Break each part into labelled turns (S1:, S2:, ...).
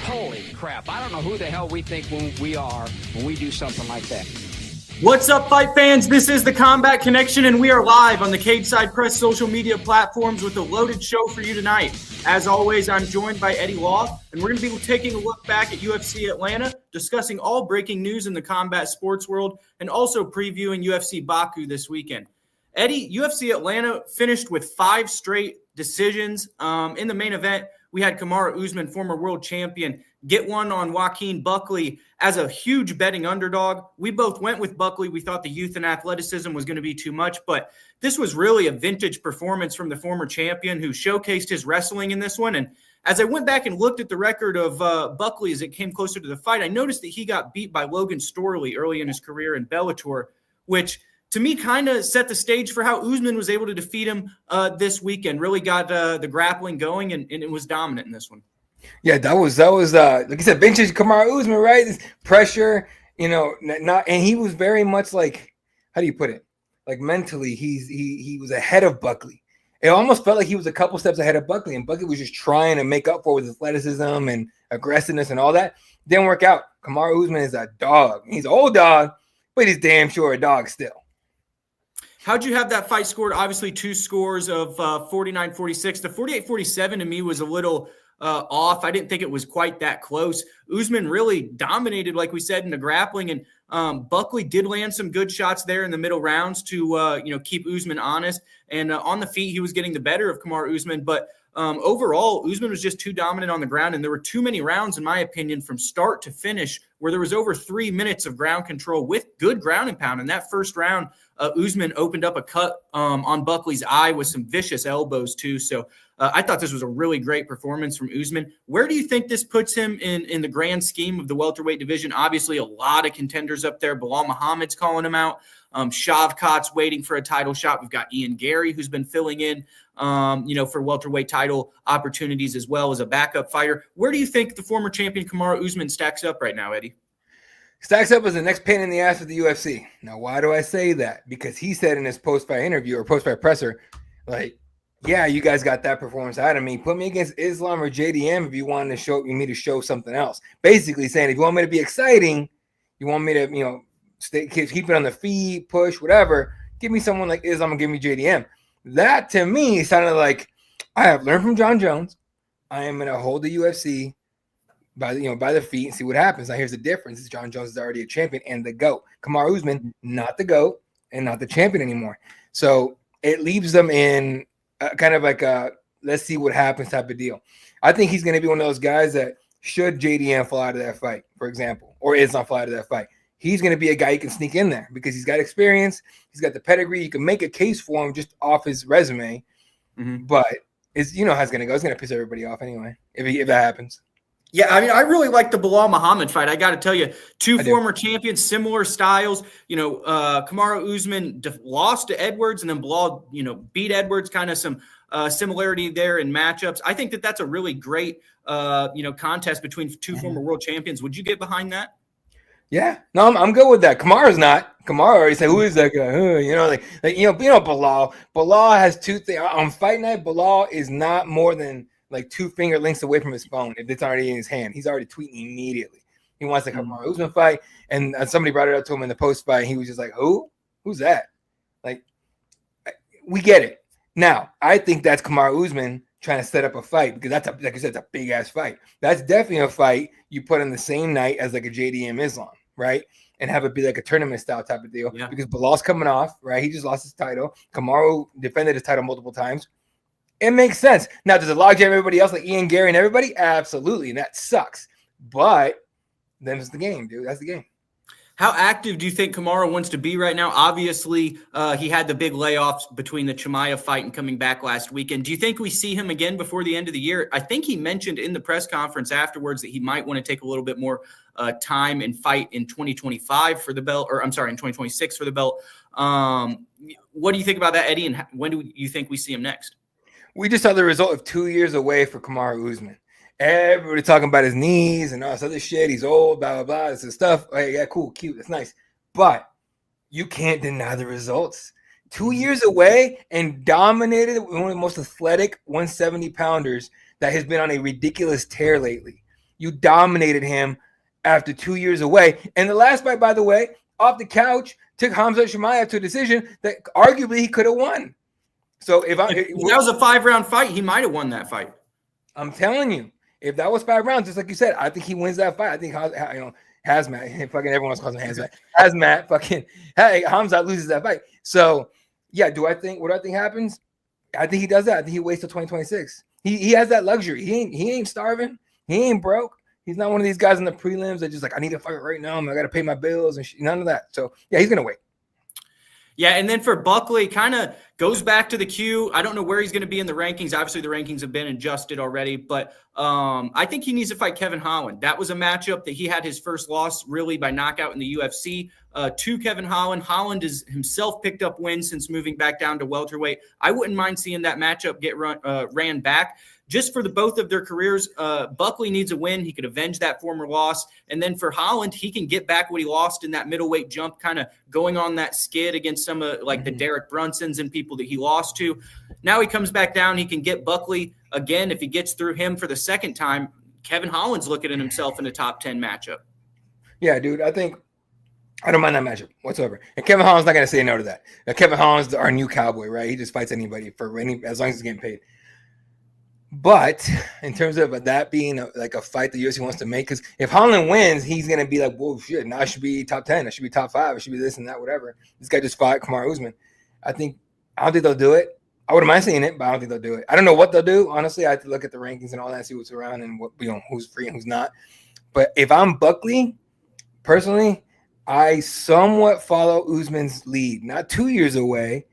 S1: Holy crap, I don't know who the hell we think when we do something like that.
S2: What's up, fight fans? This is the Combat Connection, and we are live on the Cageside Press social media platforms with a loaded show for you tonight. As always, I'm joined by Eddie Law, and we're going to be taking a look back at UFC Atlanta, discussing all breaking news in the combat sports world, and also previewing UFC Baku this weekend. Eddie, UFC Atlanta finished with 5 straight decisions. In the main event, we had Kamaru Usman, former world champion, get one on Joaquin Buckley as a huge betting underdog. We both went with Buckley. We thought the youth and athleticism was going to be too much, but this was really a vintage performance from the former champion who showcased his wrestling in this one. And as I went back and looked at the record of Buckley as it came closer to the fight, I noticed that he got beat by Logan Storley early in his career in Bellator, which to me kind of set the stage for how Usman was able to defeat him this weekend. Really got the grappling going, and it was dominant in this one.
S3: Yeah, that was like I said, vintage Kamaru Usman, right? This pressure, and he was very much like, how do you put it? Like mentally, he was ahead of Buckley. It almost felt like he was a couple steps ahead of Buckley, and Buckley was just trying to make up for with athleticism and aggressiveness and all that. Didn't work out. Kamaru Usman is a dog. He's an old dog, but he's damn sure a dog still.
S2: How'd you have that fight scored? Obviously, 2 scores of 49-46. The 48-47 to me was a little off. I didn't think it was quite that close. Usman really dominated, like we said, in the grappling, and Buckley did land some good shots there in the middle rounds to keep Usman honest. And on the feet, he was getting the better of Kamaru Usman, but overall, Usman was just too dominant on the ground, and there were too many rounds, in my opinion, from start to finish, where there was over 3 minutes of ground control with good ground and pound. In that first round, Usman opened up a cut on Buckley's eye with some vicious elbows too. So I thought this was a really great performance from Usman. Where do you think this puts him in the grand scheme of the welterweight division? Obviously, a lot of contenders up there. Bilal Muhammad's calling him out. Shavkat's waiting for a title shot. We've got Ian Gary, who's been filling in, for welterweight title opportunities as well as a backup fighter. Where do you think the former champion Kamaru Usman stacks up right now, Eddie?
S3: Stacks up as the next pain in the ass of the UFC. Now, why do I say that? Because he said in his post-fight interview or post-fight presser, like, yeah, you guys got that performance out of me. Put me against Islam or JDM if you wanted to show me to show something else. Basically saying, if you want me to be exciting, you want me to, keep it on the feet, push, whatever, give me someone like Islam and give me JDM. That, to me, sounded like, I have learned from John Jones. I am going to hold the UFC by the feet and see what happens. Now, here's the difference. John Jones is already a champion and the GOAT. Kamaru Usman, not the GOAT and not the champion anymore. So it leaves them in kind of like a let's see what happens type of deal. I think he's going to be one of those guys that should JDM fall out of that fight, for example, or Islam fall out of that fight, he's going to be a guy you can sneak in there because he's got experience. He's got the pedigree. You can make a case for him just off his resume. Mm-hmm. But it's, how it's going to go. It's going to piss everybody off anyway if that happens.
S2: Yeah, I mean, I really like the Bilal Muhammad fight. I got to tell you, two former champions, similar styles. Kamaru Usman lost to Edwards, and then Bilal, beat Edwards. Kind of some similarity there in matchups. I think that's a really great, contest between two former world champions. Would you get behind that?
S3: Yeah, no, I'm good with that. Kamaru's not. Kamaru already said, "Who is that guy?" Bilal. Bilal has 2 things on fight night. Bilal is not more than like 2 finger lengths away from his phone if it's already in his hand. He's already tweeting immediately. He wants the Kamaru Usman fight, and somebody brought it up to him in the post fight. He was just like, "Who? Who's that?" Like, we get it. Now, I think that's Kamaru Usman trying to set up a fight because that's like I said, it's a big ass fight. That's definitely a fight you put on the same night as like a JDM Islam, right? And have it be like a tournament style type of deal. Yeah. Because Bilal's coming off, right? He just lost his title. Kamaru defended his title multiple times. It makes sense. Now, does it logjam everybody else like Ian Gary and everybody? Absolutely. And that sucks. But then it's the game, dude. That's the game.
S2: How active do you think Kamaru wants to be right now? Obviously, he had the big layoffs between the Chimaev fight and coming back last weekend. Do you think we see him again before the end of the year? I think he mentioned in the press conference afterwards that he might want to take a little bit more time and fight in 2025 for the belt, or I'm sorry, in 2026 for the belt. What do you think about that, Eddie? And when do you think we see him next?
S3: We just saw the result of 2 years away for Kamaru Usman. Everybody talking about his knees and all this other shit. He's old, blah, blah, blah. This is stuff. Hey, yeah, cool, cute. That's nice. But you can't deny the results. 2 years away and dominated one of the most athletic 170-pounders that has been on a ridiculous tear lately. You dominated him after 2 years away. And the last fight, by the way, off the couch, took Khamzat Chimaev to a decision that arguably he could have won. So if that
S2: was a 5-round fight, he might have won that fight.
S3: I'm telling you. If that was 5 rounds, just like you said, I think he wins that fight. I think Hazmat, fucking everyone else calls him Hazmat. Hazmat, fucking Khamzat loses that fight. So yeah, what do I think happens? I think he does that. I think he waits till 2026. He has that luxury. He ain't starving. He ain't broke. He's not one of these guys in the prelims that just like, I need to fight right now. I got to pay my bills and none of that. So yeah, he's gonna wait.
S2: Yeah, and then for Buckley, kind of goes back to the queue. I don't know where he's going to be in the rankings. Obviously, the rankings have been adjusted already, but I think he needs to fight Kevin Holland. That was a matchup that he had his first loss really by knockout in the UFC to Kevin Holland. Holland has himself picked up wins since moving back down to welterweight. I wouldn't mind seeing that matchup get ran back. Just for the both of their careers, Buckley needs a win. He could avenge that former loss. And then for Holland, he can get back what he lost in that middleweight jump, kind of going on that skid against some of like the Derek Brunsons and people that he lost to. Now he comes back down. He can get Buckley again. If he gets through him for the second time, Kevin Holland's looking at himself in a top 10 matchup.
S3: Yeah, dude, I don't mind that matchup whatsoever. And Kevin Holland's not going to say no to that. Now, Kevin Holland's our new cowboy, right? He just fights anybody as long as he's getting paid. But in terms of that being like a fight the UFC wants to make, because if Holland wins, he's going to be like, whoa, shit, now I should be top 10. I should be top 5. I should be this and that, whatever. This guy just fought Kamaru Usman. I don't think they'll do it. I wouldn't mind seeing it, but I don't think they'll do it. I don't know what they'll do. Honestly, I have to look at the rankings and all that, see what's around and what, who's free and who's not. But if I'm Buckley, personally, I somewhat follow Usman's lead. Not 2 years away,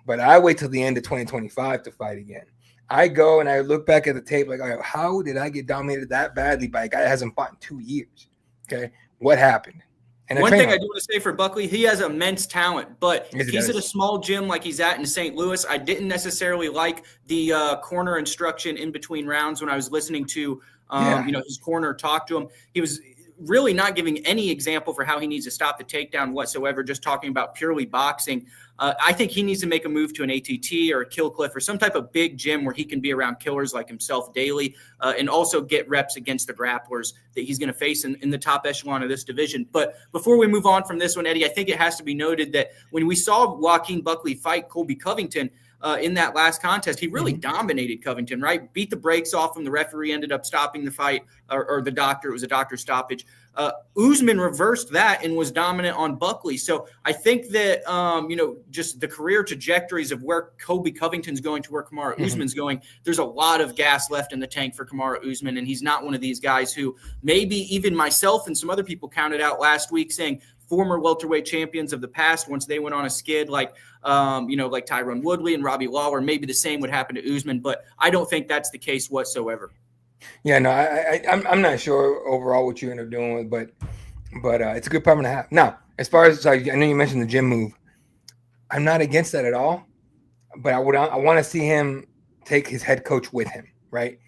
S3: but I wait till the end of 2025 to fight again. I go and I look back at the tape like, all right, how did I get dominated that badly by a guy that hasn't fought in 2 years? Okay, what happened? And
S2: one thing I do want to say for Buckley, he has immense talent, but
S3: yes,
S2: he's at a small gym like he's at in St. Louis. I didn't necessarily like the corner instruction in between rounds when I was listening to his corner talk to him. He was really not giving any example for how he needs to stop the takedown whatsoever, just talking about purely boxing. I think he needs to make a move to an ATT or a Kill Cliff or some type of big gym where he can be around killers like himself daily and also get reps against the grapplers that he's going to face in the top echelon of this division. But before we move on from this one, Eddie, I think it has to be noted that when we saw Joaquin Buckley fight Colby Covington in that last contest, he really dominated Covington, right? Beat the brakes off him. The referee ended up stopping the fight, or the doctor. It was a doctor stoppage. Usman reversed that and was dominant on Buckley. So I think that, just the career trajectories of where Colby Covington's going to where Kamaru Usman's going, there's a lot of gas left in the tank for Kamaru Usman. And he's not one of these guys who maybe even myself and some other people counted out last week saying former welterweight champions of the past, once they went on a skid like Tyron Woodley and Robbie Lawler, maybe the same would happen to Usman. But I don't think that's the case whatsoever.
S3: Yeah, no, I'm not sure overall what you end up doing, but it's a good problem to have. Now, as far as I know, you mentioned the gym move. I'm not against that at all, but I want to see him take his head coach with him, right?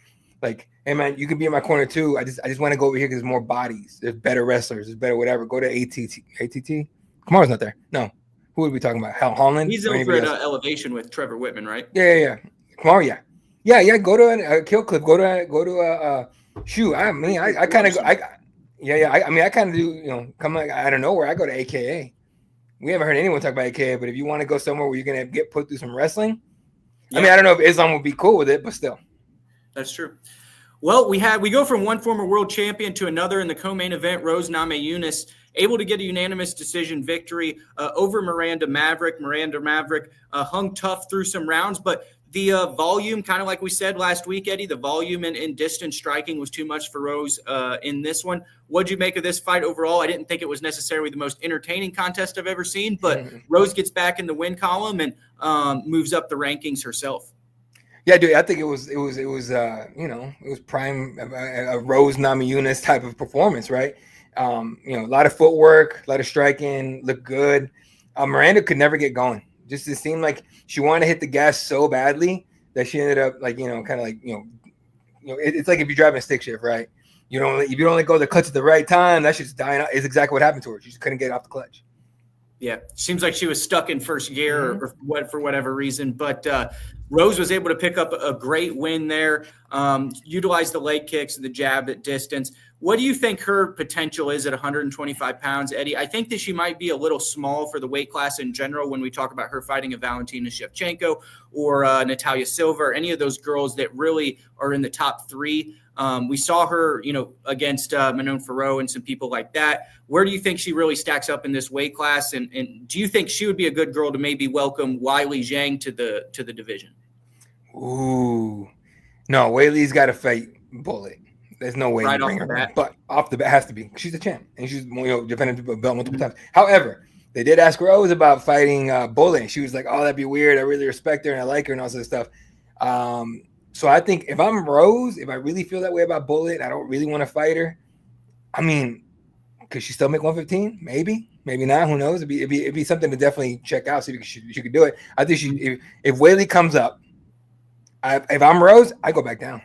S3: Like, hey man, you can be in my corner too. I just want to go over here because there's more bodies, there's better wrestlers, there's better whatever. Go to ATT. Kamaru's not there. No, who are we talking about? Holland.
S2: He's over at Elevation with Trevor Whitman, right?
S3: Yeah. Kamaru, yeah. Yeah. Go to a Kill Clip. Go to shoot. I mean, I kind of go. I kind of do. Come like out of nowhere. I go to AKA. We haven't heard anyone talk about AKA, but if you want to go somewhere where you're gonna get put through some wrestling, yeah. I mean, I don't know if Islam would be cool with it, but still.
S2: That's true. Well, we go from one former world champion to another in the co-main event. Rose Namajunas able to get a unanimous decision victory over Miranda Maverick. Miranda Maverick hung tough through some rounds, but The volume, kind of like we said last week, Eddie, the volume and distance striking was too much for Rose in this one. What'd you make of this fight overall? I didn't think it was necessarily the most entertaining contest I've ever seen, but Rose gets back in the win column and moves up the rankings herself.
S3: Yeah, dude, I think it was prime a Rose Namajunas type of performance, right? A lot of footwork, a lot of striking, looked good. Miranda could never get going. Just it seemed like she wanted to hit the gas so badly that she ended up it's like if you're driving a stick shift, right? If you don't let go of the clutch at the right time, that shit's dying out. It's exactly what happened to her. She just couldn't get off the clutch.
S2: Yeah, seems like she was stuck in first gear or for whatever reason. But Rose was able to pick up a great win there, utilize the leg kicks and the jab at distance. What do you think her potential is at 125 pounds, Eddie? I think that she might be a little small for the weight class in general when we talk about her fighting a Valentina Shevchenko or Natalia Silva, or any of those girls that really are in the top three. We saw her, against Manon Farrow and some people like that. Where do you think she really stacks up in this weight class? And do you think she would be a good girl to maybe welcome Weili Zhang to the division?
S3: Ooh, no, Weili's got to fight Bullet. There's no way
S2: right
S3: to bring
S2: off
S3: her
S2: the bat.
S3: But off the bat has to be. She's a champ, and she's defending the belt multiple times. However, they did ask Rose about fighting Bullet, and she was like, "Oh, that'd be weird. I really respect her and I like her and all this stuff." So I think if I'm Rose, if I really feel that way about Bullet, I don't really want to fight her. I mean, could she still make 115? Maybe not. Who knows? It'd be something to definitely check out. See if she could do it. I think if Weili comes up, if I'm Rose, I go back down.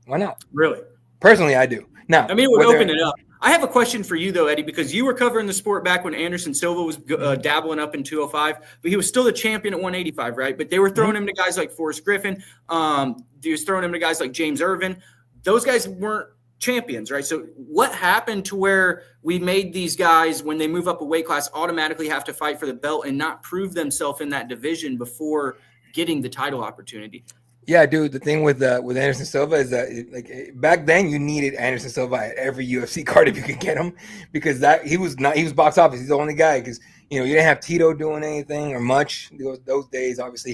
S3: Why not?
S2: Really?
S3: Personally, I do. Now,
S2: I mean, it would open it up. I have a question for you, though, Eddie, because you were covering the sport back when Anderson Silva was dabbling up in 205, but he was still the champion at 185, right? But they were throwing him to guys like Forrest Griffin. He was throwing him to guys like James Irvin. Those guys weren't champions, right? So what happened to where we made these guys, when they move up a weight class, automatically have to fight for the belt and not prove themselves in that division before getting the title opportunity?
S3: Yeah, dude. The thing with Anderson Silva is that back then you needed Anderson Silva at every UFC card if you could get him, because he was box office. He's the only guy, because you didn't have Tito doing anything or much those days. Obviously,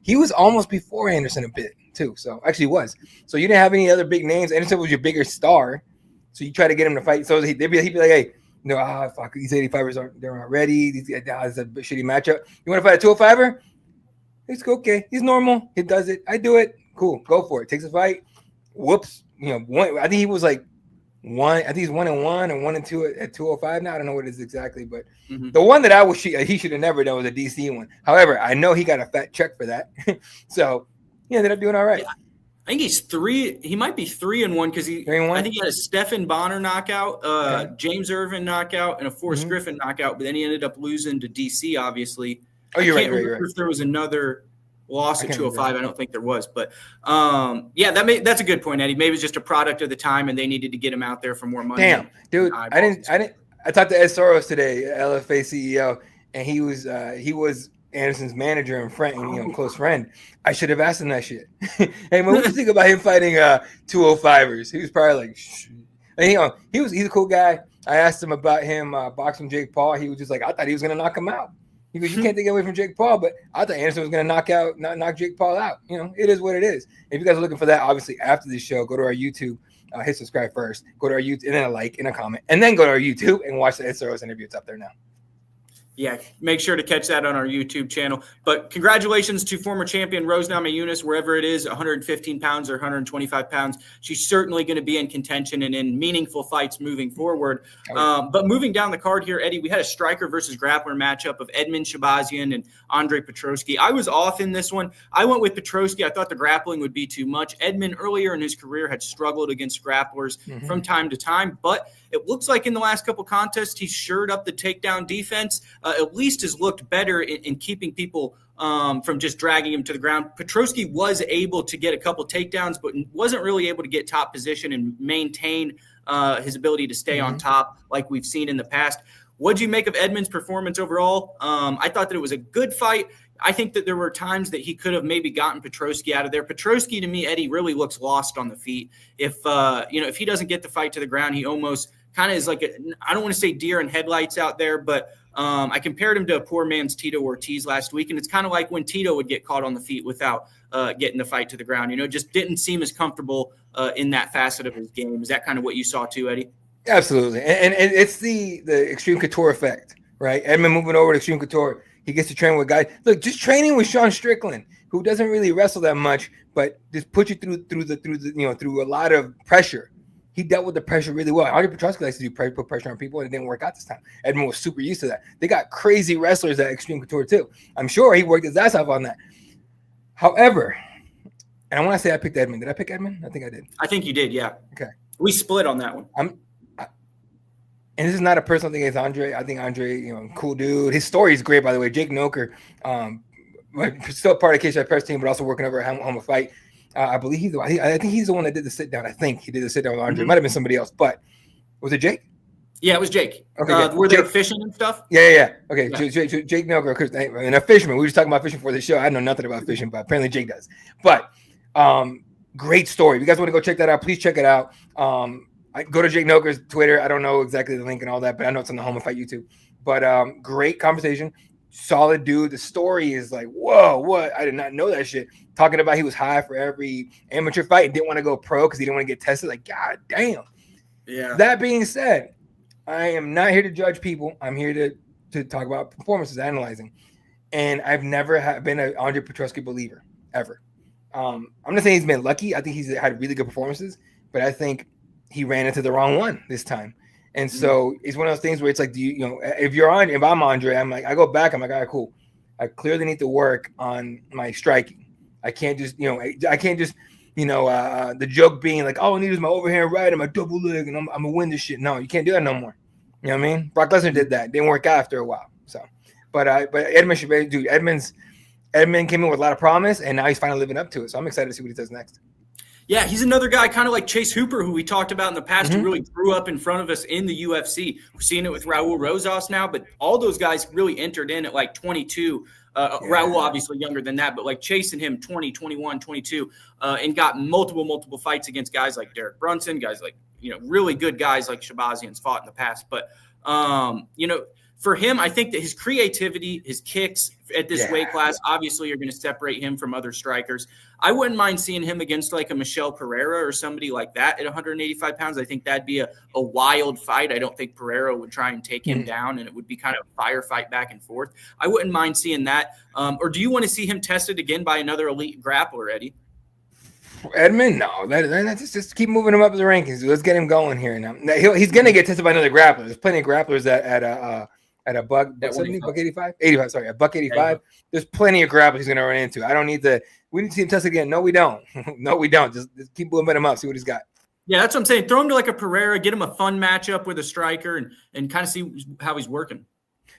S3: he was almost before Anderson a bit too. So actually was. So you didn't have any other big names. Anderson was your bigger star, so you try to get him to fight. So he'd be like, hey, fuck, these 85ers they're not ready. It's a shitty matchup. You want to fight a 205er? It's okay. He's normal. He does it. I do it. Cool. Go for it. Takes a fight. Whoops. I think he was like one. I think he's 1-1 and 1-2 at 205 now. I don't know what it is exactly, but the one that he should have never done was a DC one. However, I know he got a fat check for that. So he ended up doing all right.
S2: Yeah. I think he's 3. He might be 3-1 because I think he had a Stephan Bonner knockout, James Irvin knockout, and a Forrest Griffin knockout. But then he ended up losing to DC, obviously.
S3: Oh, you're right.
S2: If there was another loss at 205, I don't think there was. But that's a good point, Eddie. Maybe it's just a product of the time, and they needed to get him out there for more money.
S3: Damn, dude, I talked to Ed Soros today, LFA CEO, and he was Anderson's manager and friend, and close friend. I should have asked him that shit. Hey man, what do you think about him fighting 205ers? He was probably like, shh. And he's a cool guy. I asked him about him boxing Jake Paul. He was just like, I thought he was gonna knock him out. He goes, you can't take it away from Jake Paul, but I thought Anderson was going to knock Jake Paul out. It is what it is. If you guys are looking for that, obviously after this show, go to our YouTube, hit subscribe first, go to our YouTube, and then a like and a comment, and then go to our YouTube and watch the Ed Soros interview. It's up there now.
S2: Yeah, make sure to catch that on our YouTube channel. But congratulations to former champion Rose Namajunas, wherever it is, 115 pounds or 125 pounds. She's certainly going to be in contention and in meaningful fights moving forward. But moving down the card here, Eddie, we had a striker versus grappler matchup of Edmund Shabazian and Andre Petrosky. I was off in this one. I went with Petrosky. I thought the grappling would be too much. Edmund earlier in his career had struggled against grapplers from time to time, but it looks like in the last couple contests, he's shored up the takedown defense. At least has looked better in keeping people from just dragging him to the ground. Petrosky was able to get a couple takedowns, but wasn't really able to get top position and maintain his ability to stay on top like we've seen in the past. What'd you make of Edmund's performance overall? I thought that it was a good fight. I think that there were times that he could have maybe gotten Petrosky out of there. Petrosky, to me, Eddie, really looks lost on the feet. If he doesn't get the fight to the ground, he almost kind of is like I don't want to say deer in headlights out there, but I compared him to a poor man's Tito Ortiz last week, and it's kind of like when Tito would get caught on the feet without getting the fight to the ground. Just didn't seem as comfortable in that facet of his game. Is that kind of what you saw too, Eddie?
S3: Absolutely, and it's the Extreme Couture effect, right? Edmund moving over to Extreme Couture, he gets to train with guys. Look, just training with Sean Strickland, who doesn't really wrestle that much, but just put you through a lot of pressure. He dealt with the pressure really well. Andre Petrosky likes to put pressure on people, and it didn't work out this time. Edmund was super used to that. They got crazy wrestlers at Extreme Couture too. I'm sure he worked his ass off on that. However, and I want to say I picked Edmund. Did I pick Edmund? I think I did.
S2: I think you did, yeah.
S3: Okay.
S2: We split on that one.
S3: And this is not a personal thing against Andre. I think Andre, cool dude. His story is great, by the way. Jake Noker, still part of the Cageside press team, but also working over at Home of Fight. I believe I think he's the one that did the sit down. I think he did the sit down with Andre. Mm-hmm. It might have been somebody else, but was it Jake?
S2: Yeah, it was Jake.
S3: Okay,
S2: were they fishing and stuff?
S3: Yeah. Okay, yeah. Jake Noker, and a fisherman. We were just talking about fishing for the show. I know nothing about fishing, but apparently Jake does. But great story. If you guys want to go check that out, please check it out. I go to Jake Noker's Twitter. I don't know exactly the link and all that, but I know it's on the Home of Fight YouTube. But great conversation. Solid dude. The story is like, whoa, what? I did not know that shit. Talking about he was high for every amateur fight and didn't want to go pro because he didn't want to get tested. Like, god damn. Yeah. That being said, I am not here to judge people. I'm here to talk about performances, analyzing. And I've never been an Andre Petrosky believer, ever. I'm not saying he's been lucky. I think he's had really good performances, but I think he ran into the wrong one this time. And so it's one of those things where it's like, if I'm Andre, I'm like, I go back, I'm like, all right, cool. I clearly need to work on my striking. I can't just, the joke being like, all I need is my overhand right and my double leg and I'm going to win this shit. No, you can't do that no more. You know what I mean? Brock Lesnar did that. Didn't work out after a while. So, but Edmund should be, dude, Edmund came in with a lot of promise and now he's finally living up to it. So I'm excited to see what he does next.
S2: Yeah, he's another guy kind of like Chase Hooper, who we talked about in the past, who really grew up in front of us in the UFC. We're seeing it with Raul Rosas now, but all those guys really entered in at like 22. Raul obviously younger than that, but like chasing him 20, 21, 22, and got multiple fights against guys like Derek Brunson, guys like, really good guys like Shabazian's fought in the past. But, for him, I think that his creativity, his kicks at this weight class, obviously are going to separate him from other strikers. I wouldn't mind seeing him against like a Michel Pereira or somebody like that at 185 pounds. I think that'd be a wild fight. I don't think Pereira would try and take him down, and it would be kind of a firefight back and forth. I wouldn't mind seeing that. Or do you want to see him tested again by another elite grappler, Eddie?
S3: Edmund, no. That's just keep moving him up the rankings. Let's get him going here now. He's going to get tested by another grappler. There's plenty of grapplers at a buck 85. A buck 85. There's plenty of grapples he's gonna run into. We need to see him test again. No, we don't. Just keep moving him up, see what he's got.
S2: Yeah, that's what I'm saying. Throw him to like a Pereira, get him a fun matchup with a striker and kind of see how he's working.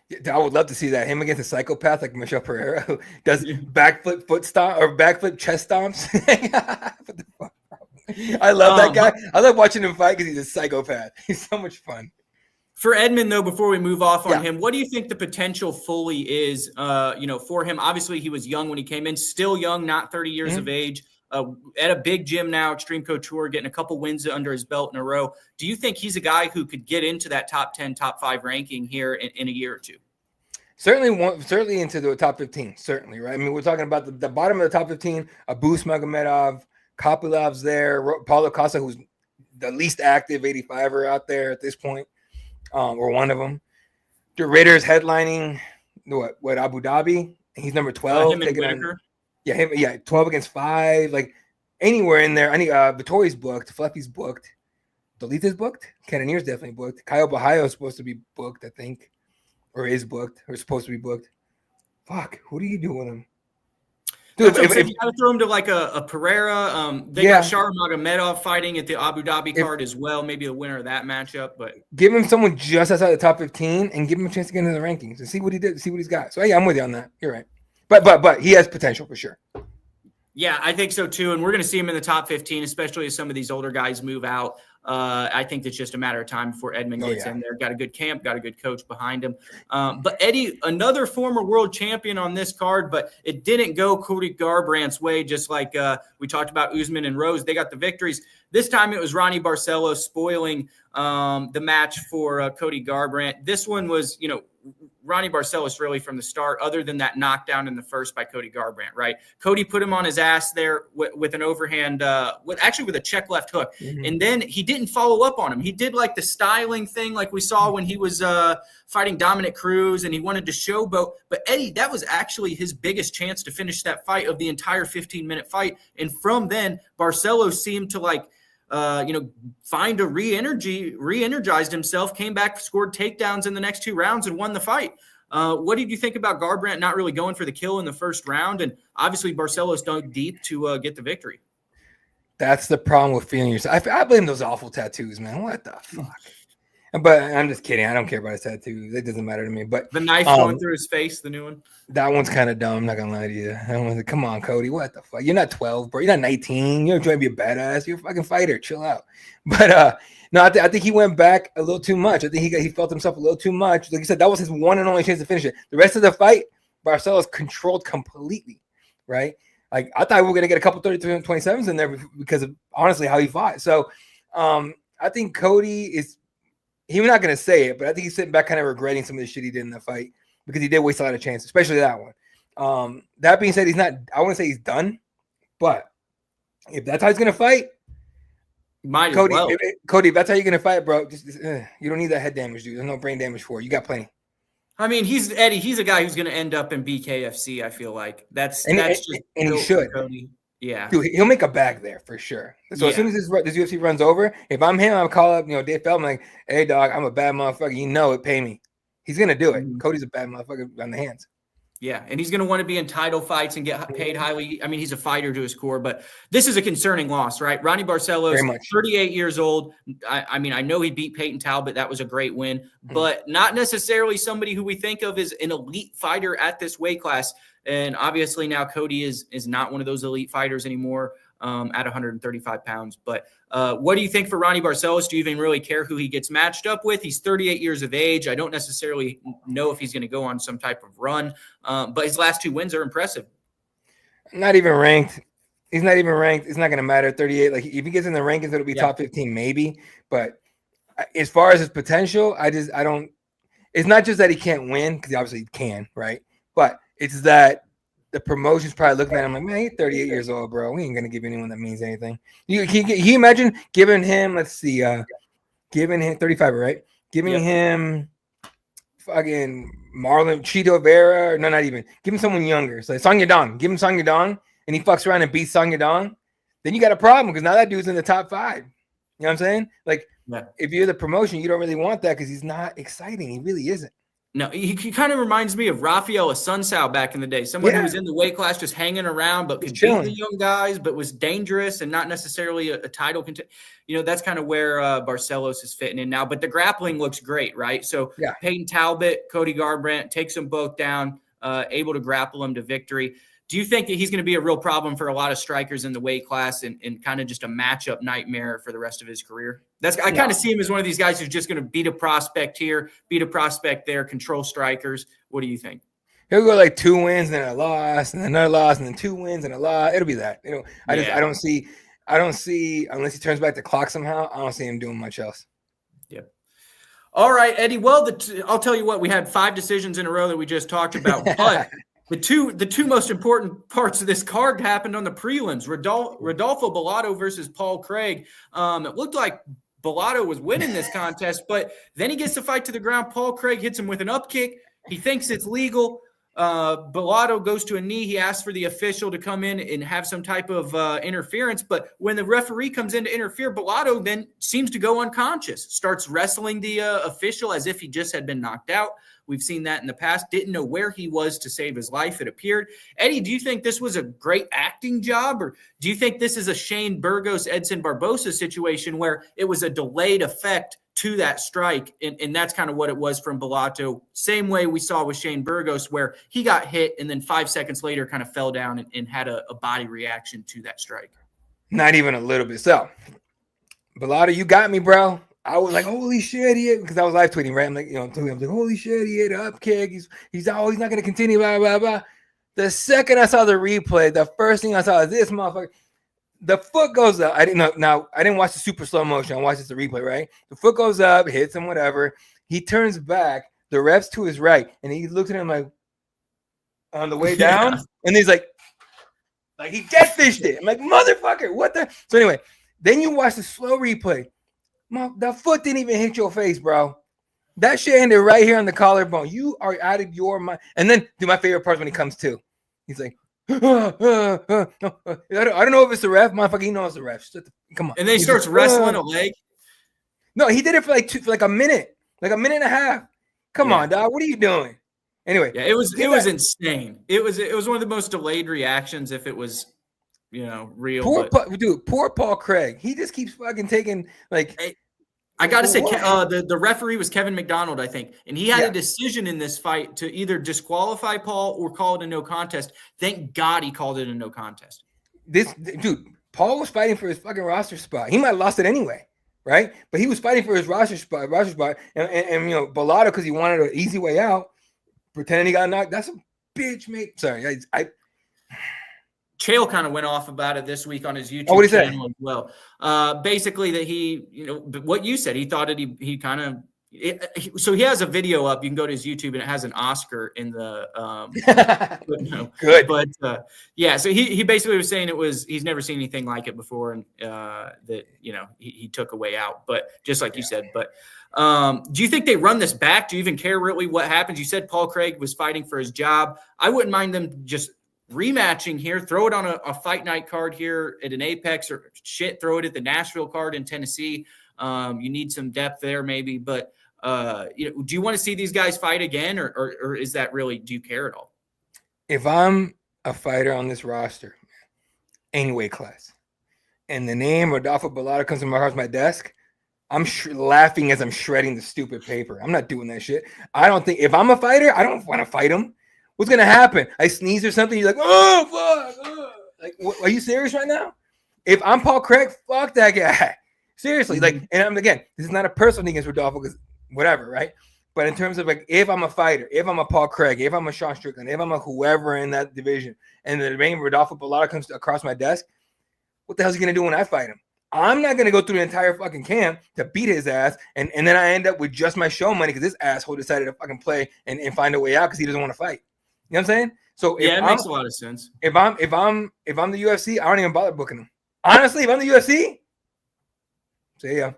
S3: Yeah, I would love to see that. Him against a psychopath like Michel Pereira who does backflip foot stomp or backflip chest stomps. What the fuck? I love that guy. I love watching him fight because he's a psychopath. He's so much fun.
S2: For Edmund, though, before we move off on him, what do you think the potential fully is, for him? Obviously, he was young when he came in, still young, not 30 years of age, at a big gym now, Extreme Couture, getting a couple wins under his belt in a row. Do you think he's a guy who could get into that top 10, top 5 ranking here in a year or two?
S3: Certainly into the top 15, certainly, right? I mean, we're talking about the bottom of the top 15, Abus Magomedov, Kopilov's there, Paulo Costa, who's the least active 85er out there at this point. Or one of them. The Raiders headlining what Abu Dhabi. He's number 12.
S2: Him and Whitaker.
S3: 12 against 5. Like anywhere in there. Vittori's booked. Fluffy's booked. Dolita's booked. Cannonier's definitely booked. Kyle Bahayo is supposed to be booked, I think, or is booked, or supposed to be booked. Fuck, who do you do with him?
S2: Dude, if you got to throw him to like a Pereira, they got Shar Magomedov fighting at the Abu Dhabi card as well. Maybe the winner of that matchup, but
S3: give him someone just outside the top 15 and give him a chance to get into the rankings and see what he did, see what he's got. So yeah, I'm with you on that. You're right, but he has potential for sure.
S2: Yeah, I think so too, and we're going to see him in the top 15, especially as some of these older guys move out. I think it's just a matter of time before Edmund gets in there. Got a good camp, got a good coach behind him. But Eddie, another former world champion on this card, but it didn't go Cody Garbrandt's way, just like we talked about Usman and Rose. They got the victories. This time it was Ronnie Barcelos spoiling the match for Cody Garbrandt. This one was, Ronnie Barcelos really from the start, other than that knockdown in the first by Cody Garbrandt, right? Cody put him on his ass there with an overhand, with a check left hook. Mm-hmm. And then he didn't follow up on him. He did like the styling thing like we saw when he was fighting Dominic Cruz, and he wanted to showboat. But Eddie, that was actually his biggest chance to finish that fight of the entire 15-minute fight. And from then, Barcelos seemed to find a re-energized himself, came back, scored takedowns in the next 2 rounds and won the fight. What did you think about Garbrandt not really going for the kill in the first round? And obviously Barcelos dug deep to get the victory.
S3: That's the problem with feeling yourself. I blame those awful tattoos, man. What the fuck? But I'm just kidding. I don't care about his tattoos. It doesn't matter to me. But
S2: the knife going through his face, the new one.
S3: That one's kind of dumb. I'm not gonna lie to you. Come on, Cody. What the fuck? You're not 12, bro. You're not 19. You're trying to be a badass. You're a fucking fighter. Chill out. But no, I think he went back a little too much. I think he felt himself a little too much. Like you said, that was his one and only chance to finish it. The rest of the fight, Barcelos controlled completely. Right? Like I thought we were gonna get a couple 33 and 27s in there because of honestly how he fought. So I think Cody is. He's not going to say it, but I think he's sitting back kind of regretting some of the shit he did in the fight because he did waste a lot of chances, especially that one. That being said, he's not – I wouldn't say he's done, but if that's how he's going to fight, Cody, if that's how you're going to fight, bro, you don't need that head damage, dude. There's no brain damage for it. You got plenty.
S2: I mean, he's a guy who's going to end up in BKFC, I feel like.
S3: And he should.
S2: Cody. Yeah.
S3: Dude, he'll make a bag there for sure. So as soon as this UFC runs over, if I'm him, I'll call up, Dave Feldman, like, hey, dog, I'm a bad motherfucker. You know it. Pay me. He's going to do it. Mm-hmm. Cody's a bad motherfucker on the hands.
S2: Yeah, and he's going to want to be in title fights and get paid highly. I mean, he's a fighter to his core, but this is a concerning loss, right? Ronnie Barcelos, 38 years old. I mean, I know he beat Peyton Talbot. That was a great win, but not necessarily somebody who we think of as an elite fighter at this weight class. And obviously now Cody is not one of those elite fighters anymore at 135 pounds. But what do you think for Ronnie Barcelos? Do you even really care who he gets matched up with? He's 38 years of age. I don't necessarily know if he's going to go on some type of run, but his last 2 wins are impressive.
S3: Not even ranked. He's not even ranked. It's not going to matter. 38. Like if he gets in the rankings, it'll be top 15 maybe. But as far as his potential, I don't. It's not just that he can't win because he obviously can, right? But it's that the promotion's probably looking at him like, man, he's 38 years old, bro. We ain't gonna give anyone that means anything. Can you imagine giving him, let's see, giving him 35, right? Giving him fucking Marlon Chito Vera, no, not even. Give him someone younger. So Song Yadong. Give him Song Yadong, and he fucks around and beats Song Yadong. Then you got a problem because now that dude's in the top 5. You know what I'm saying? Like, if you're the promotion, you don't really want that because he's not exciting. He really isn't.
S2: No, he kind of reminds me of Rafael Asuncao back in the day. Someone who was in the weight class just hanging around, but could beat the young guys, but was dangerous and not necessarily a title contender. That's kind of where Barcelos is fitting in now. But the grappling looks great, right? So Peyton Talbot, Cody Garbrandt takes them both down, able to grapple them to victory. Do you think that he's going to be a real problem for a lot of strikers in the weight class and kind of just a matchup nightmare for the rest of his career? I kind of see him as one of these guys who's just going to beat a prospect here, beat a prospect there, control strikers. What do you think?
S3: He'll go like 2 wins and a loss and another loss and then 2 wins and a loss. It'll be that. I don't see unless he turns back the clock somehow. I don't see him doing much else.
S2: Yeah. All right, Eddie. Well, I'll tell you what. We had 5 decisions in a row that we just talked about, but. The two most important parts of this card happened on the prelims. Rodolfo Bellato versus Paul Craig. It looked like Bellato was winning this contest, but then he gets the fight to the ground. Paul Craig hits him with an up kick. He thinks it's legal. Bellato goes to a knee. He asks for the official to come in and have some type of interference. But when the referee comes in to interfere, Bellato then seems to go unconscious, starts wrestling the official as if he just had been knocked out. We've seen that in the past. Didn't know where he was to save his life, it appeared. Eddie, do you think this was a great acting job, or do you think this is a Shane Burgos, Edson Barbosa situation where it was a delayed effect to that strike, and that's kind of what it was from Bellato? Same way we saw with Shane Burgos, where he got hit and then 5 seconds later kind of fell down and had a body reaction to that strike.
S3: Not even a little bit. So Bellotto, you got me, bro. I was like, holy shit, he hit, because I was live tweeting, right? I'm like, I'm like, holy shit, he hit an up kick. He's not going to continue, blah, blah, blah. The second I saw the replay, the first thing I saw is this motherfucker. The foot goes up. I didn't know. Now, I didn't watch the super slow motion. I watched just the replay, right? The foot goes up, hits him, whatever. He turns back. The ref's to his right, and he looks at him like on the way down, and he's like he jet fished it. I'm like, motherfucker, what the? So anyway, then you watch the slow replay. The foot didn't even hit your face, bro. That shit ended right here on the collarbone. You are out of your mind. And then, my favorite part when he comes to. He's like, I don't know if it's the ref. Motherfucker, he knows the ref. Come on.
S2: And then he starts wrestling a leg.
S3: No, he did it for like a minute and a half. Come on, dog. What are you doing? Anyway,
S2: yeah, it was insane. It was one of the most delayed reactions if it was, real.
S3: Poor Paul Craig. He just keeps fucking taking
S2: I got to say, the referee was Kevin McDonald, I think, and he had a decision in this fight to either disqualify Paul or call it a no contest. Thank God he called it a no contest.
S3: Paul was fighting for his fucking roster spot. He might have lost it anyway, right? But he was fighting for his roster spot, and Bellotto, because he wanted an easy way out, pretending he got knocked. That's a bitch, mate. Sorry,
S2: Chael kind of went off about it this week on his YouTube channel as well. Basically, that he, what you said, he thought it. He kind of. So he has a video up. You can go to his YouTube, and it has an Oscar in the.
S3: Good,
S2: but So he basically was saying he's never seen anything like it before, and that he took a way out. But just like you said, but do you think they run this back? Do you even care really what happens? You said Paul Craig was fighting for his job. I wouldn't mind them just rematching here, throw it on a fight night card here at an Apex, or throw it at the Nashville card in Tennessee. You need some depth there maybe, but do you want to see these guys fight again, or is that really, do you care at all?
S3: If I'm a fighter on this roster, any weight class, and the name Rodolfo Bellotto comes across my desk, I'm laughing as I'm shredding the stupid paper. I'm not doing that shit. I don't think, if I'm a fighter, I don't want to fight him. What's going to happen? I sneeze or something. You're like, oh, fuck. Oh. Like, are you serious right now? If I'm Paul Craig, fuck that guy. Seriously. And this is not a personal thing against Rodolfo, because whatever, right? But in terms of if I'm a fighter, if I'm a Paul Craig, if I'm a Sean Strickland, if I'm a whoever in that division, and the name Rodolfo Bellotto comes across my desk, what the hell is he going to do when I fight him? I'm not going to go through the entire fucking camp to beat his ass, and then I end up with just my show money because this asshole decided to fucking play and find a way out because he doesn't want to fight. You know what I'm saying? So
S2: it makes a lot of sense.
S3: If I'm the UFC, I don't even bother booking them. Honestly, if I'm the UFC, we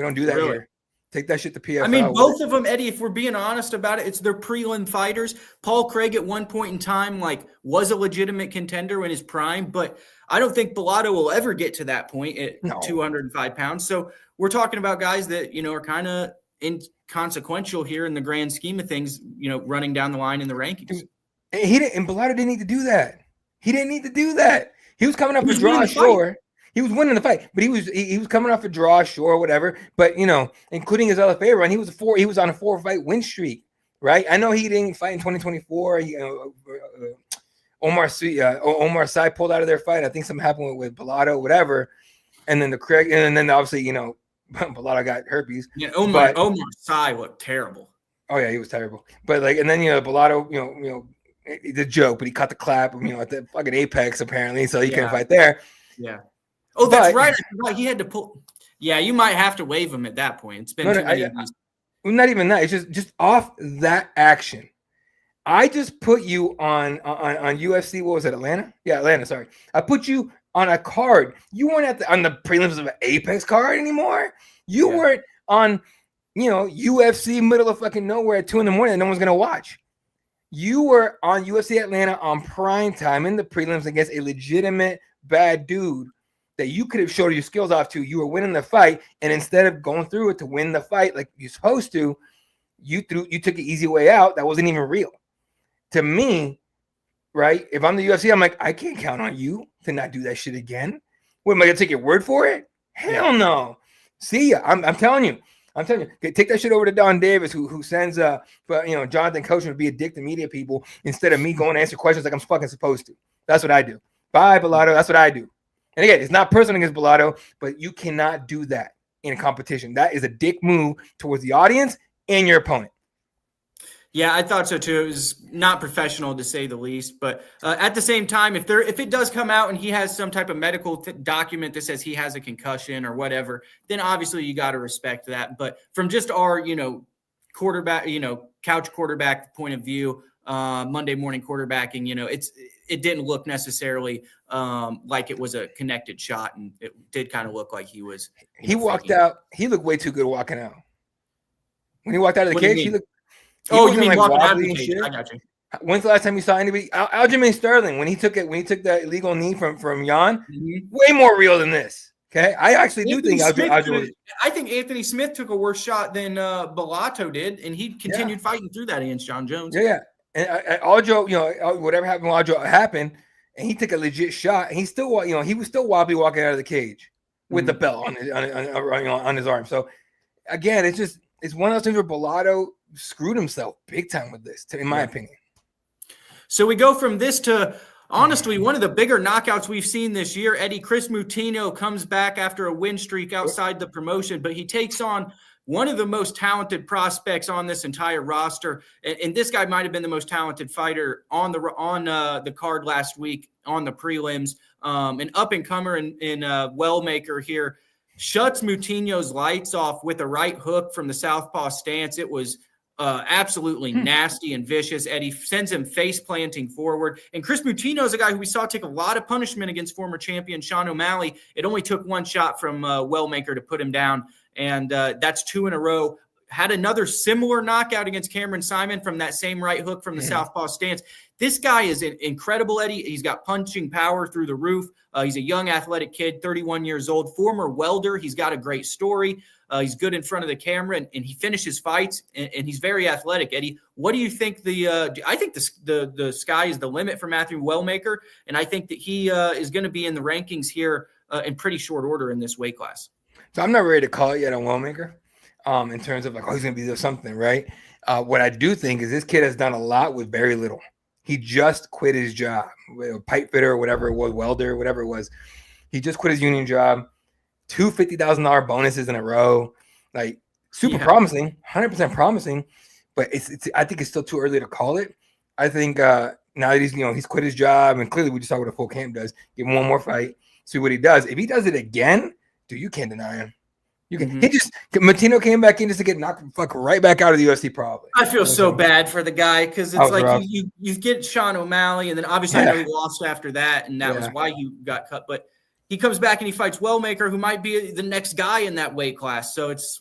S3: don't do that here. Take that shit to PFL.
S2: I mean, both of them, Eddie, if we're being honest about it, it's their prelim fighters. Paul Craig at one point in time, was a legitimate contender in his prime, but I don't think Bellotto will ever get to that point at 205 pounds. So we're talking about guys that, are kind of inconsequential here in the grand scheme of things, running down the line in the rankings.
S3: And Bellotto didn't need to do that. He didn't need to do that. He was coming off a draw, sure. He was winning the fight, but he was coming off a draw, sure, whatever. But including his LFA run, he was on a 4-fight win streak, right? I know he didn't fight in 2024. Omar Sy pulled out of their fight. I think something happened with Bellotto, whatever. And then obviously, Bellotto got herpes.
S2: Yeah, Omar Sy looked terrible.
S3: Oh yeah, he was terrible. But Bellotto, the joke, but he caught the clap, at the fucking Apex apparently, so he couldn't fight there.
S2: Yeah. Oh, that's right. I forgot he had to pull. Yeah, you might have to waive him at that point. It's been too many
S3: not even that. It's just off that action. I just put you on UFC. What was it, Atlanta? Yeah, Atlanta. Sorry, I put you on a card. You weren't on the prelims of an Apex card anymore. You weren't on, UFC middle of fucking nowhere at 2 a.m. and no one's gonna watch. You were on UFC Atlanta on prime time in the prelims against a legitimate bad dude that you could have showed your skills off to. You were winning the fight, and instead of going through it to win the fight like you're supposed to, you took an easy way out that wasn't even real. To me, right? If I'm the UFC, I'm like, I can't count on you to not do that shit again. What, am I gonna take your word for it? Hell no. See ya. I'm telling you. Take that shit over to Don Davis, who sends Jonathan Coachman to be a dick to media people instead of me going to answer questions like I'm fucking supposed to. That's what I do. Bye, Bellotto. That's what I do. And again, it's not personal against Bellato, but you cannot do that in a competition. That is a dick move towards the audience and your opponent.
S2: Yeah, I thought so too. It was not professional to say the least. But at the same time, if it does come out and he has some type of medical document that says he has a concussion or whatever, then obviously you got to respect that. But from just our, quarterback, couch quarterback point of view, Monday morning quarterbacking, it didn't look necessarily like it was a connected shot, and it did kind of look like he was.
S3: He walked out. He looked way too good walking out. When he walked out of the cage, he looked.
S2: You mean like walking out of the cage? I got you.
S3: When's the last time you saw anybody? Aljamain Sterling, when he took that illegal knee from Jan, way more real than this. Okay, I actually do think
S2: I think Anthony Smith took a worse shot than Bellato did, and he continued fighting through that against John Jones.
S3: Yeah. And Aljo, whatever happened with Aljo happened, and he took a legit shot, and he still, he was still wobbly walking out of the cage with the belt on his arm. So again, it's one of those things where Bellato screwed himself big time with this, in my opinion.
S2: So we go from this to, honestly, one of the bigger knockouts we've seen this year. Eddie, Chris Moutinho comes back after a win streak outside the promotion, but he takes on one of the most talented prospects on this entire roster. And this guy might have been the most talented fighter on the card last week on the prelims. An up-and-comer in Wellmaker here shuts Moutinho's lights off with a right hook from the southpaw stance. It was absolutely nasty and vicious. Eddie sends him face planting forward. And Chris Moutinho is a guy who we saw take a lot of punishment against former champion Sean O'Malley. It only took one shot from Wellmaker to put him down. And that's 2 in a row. Had another similar knockout against Cameron Simon from that same right hook from the southpaw stance. This guy is incredible, Eddie. He's got punching power through the roof. He's a young athletic kid, 31 years old, former welder. He's got a great story. He's good in front of the camera, and he finishes fights, and he's very athletic. Eddie, what do you think? I think the sky is the limit for Matthew Wellmaker, and I think that he is going to be in the rankings here in pretty short order in this weight class.
S3: So I'm not ready to call it yet on Wellmaker in terms of he's going to be something, right? What I do think is this kid has done a lot with very little. He just quit his job, pipe fitter or whatever it was, welder, whatever it was. He just quit his union job. 2 $50,000 bonuses in a row, like super promising, 100% promising, but I think it's still too early to call it. I think now that he's quit his job, and clearly we just saw what a full camp does. Give him one more fight, see what he does. If he does it again, dude, you can't deny him. You can. Moutinho came back in just to get knocked right back out of the UFC. Probably.
S2: I feel so bad for the guy because it's like you get Sean O'Malley, and then obviously I know he lost after that, and that was why you got cut, but. He comes back and he fights Wellmaker, who might be the next guy in that weight class. So it's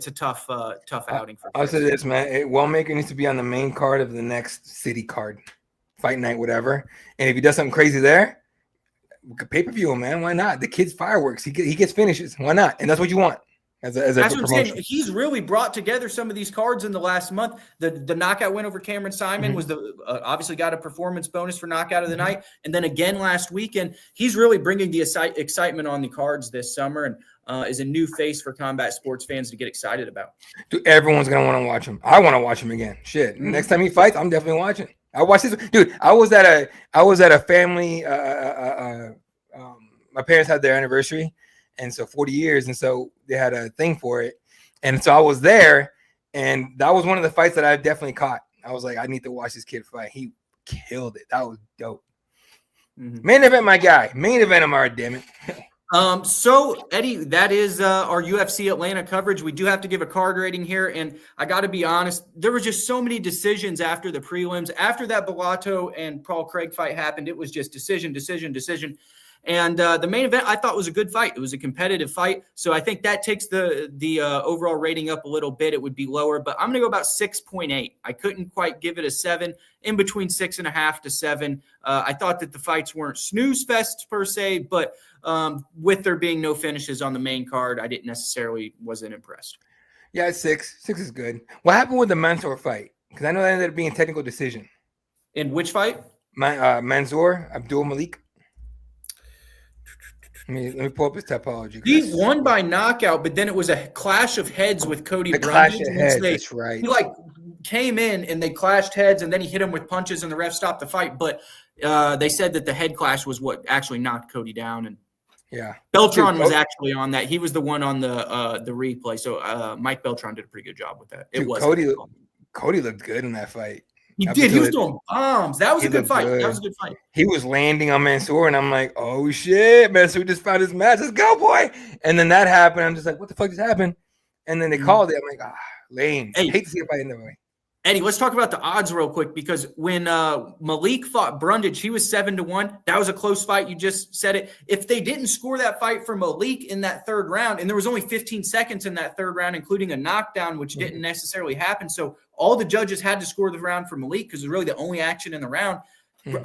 S2: a tough outing for.
S3: I'll say this, man. Wellmaker needs to be on the main card of the next city card, fight night, whatever. And if he does something crazy there, we could pay-per-view him, man. Why not? The kid's fireworks. He gets finishes. Why not? And that's what you want. That's what I'm saying.
S2: He's really brought together some of these cards in the last month. The knockout win over Cameron Simon was obviously got a performance bonus for knockout of the night, and then again last weekend. He's really bringing the excitement on the cards this summer, and is a new face for combat sports fans to get excited about.
S3: Dude, everyone's gonna want to watch him. I want to watch him again. Shit, next time he fights, I'm definitely watching. I watch this, dude. I was at a family. My parents had their anniversary. And so 40 years. And so they had a thing for it. And so I was there. And that was one of the fights that I definitely caught. I was like, I need to watch this kid fight. He killed it. That was dope. Main event, my guy. Main event, Amara, damn it.
S2: So, Eddie, that is our UFC Atlanta coverage. We do have to give a card rating here. And I got to be honest, there were just so many decisions after the prelims. After that Bellato and Paul Craig fight happened, it was just decision. And the main event I thought was a good fight. It was a competitive fight. So I think that takes the overall rating up a little bit. It would be lower, but I'm going to go about 6.8. I couldn't quite give it a 7, in between 6.5 to 7. I thought that the fights weren't snooze fests per se, but with there being no finishes on the main card, I wasn't impressed.
S3: Yeah, 6. 6 is good. What happened with the Mansour fight? Because I know that ended up being a technical decision.
S2: In which fight?
S3: Mansour, Abdul-Malik. Let me pull up his topology.
S2: He won by knockout, but then it was a clash of heads with Cody
S3: Brundage. That's right.
S2: He came in and they clashed heads, and then he hit him with punches, and the ref stopped the fight. But they said that the head clash was what actually knocked Cody down. And
S3: Yeah.
S2: Beltran was actually on that. He was the one on the replay. So Mike Beltran did a pretty good job with that. It was
S3: Cody looked good in that fight.
S2: He did. He was throwing bombs. That was a good fight. That was a good fight.
S3: He was landing on Mansour, and I'm like, oh shit, Mansour just found his match. Let's go, boy. And then that happened. I'm just like, what the fuck just happened? And then they called it. I'm like, lame.
S2: Hey,
S3: I hate to see a fight in that way.
S2: Eddie, let's talk about the odds real quick, because when Malik fought Brundage, he was 7-1. That was a close fight. You just said it. If they didn't score that fight for Malik in that third round, and there was only 15 seconds in that third round, including a knockdown, which didn't necessarily happen. So all the judges had to score the round for Malik because it was really the only action in the round.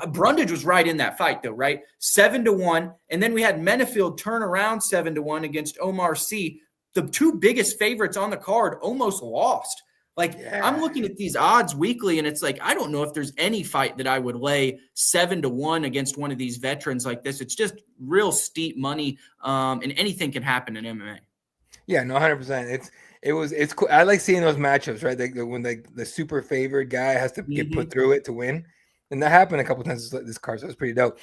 S2: Brundage was right in that fight, though, right? 7-1. And then we had Menefield turn around 7-1 against Omar Sy. The two biggest favorites on the card almost lost. I'm looking at these odds weekly, and it's like, I don't know if there's any fight that I would lay 7-1 against one of these veterans like this. It's just real steep money, and anything can happen in MMA.
S3: Yeah, no, 100%. It's cool. I like seeing those matchups, right? When the super favored guy has to get put through it to win, and that happened a couple times this card, so it's pretty dope.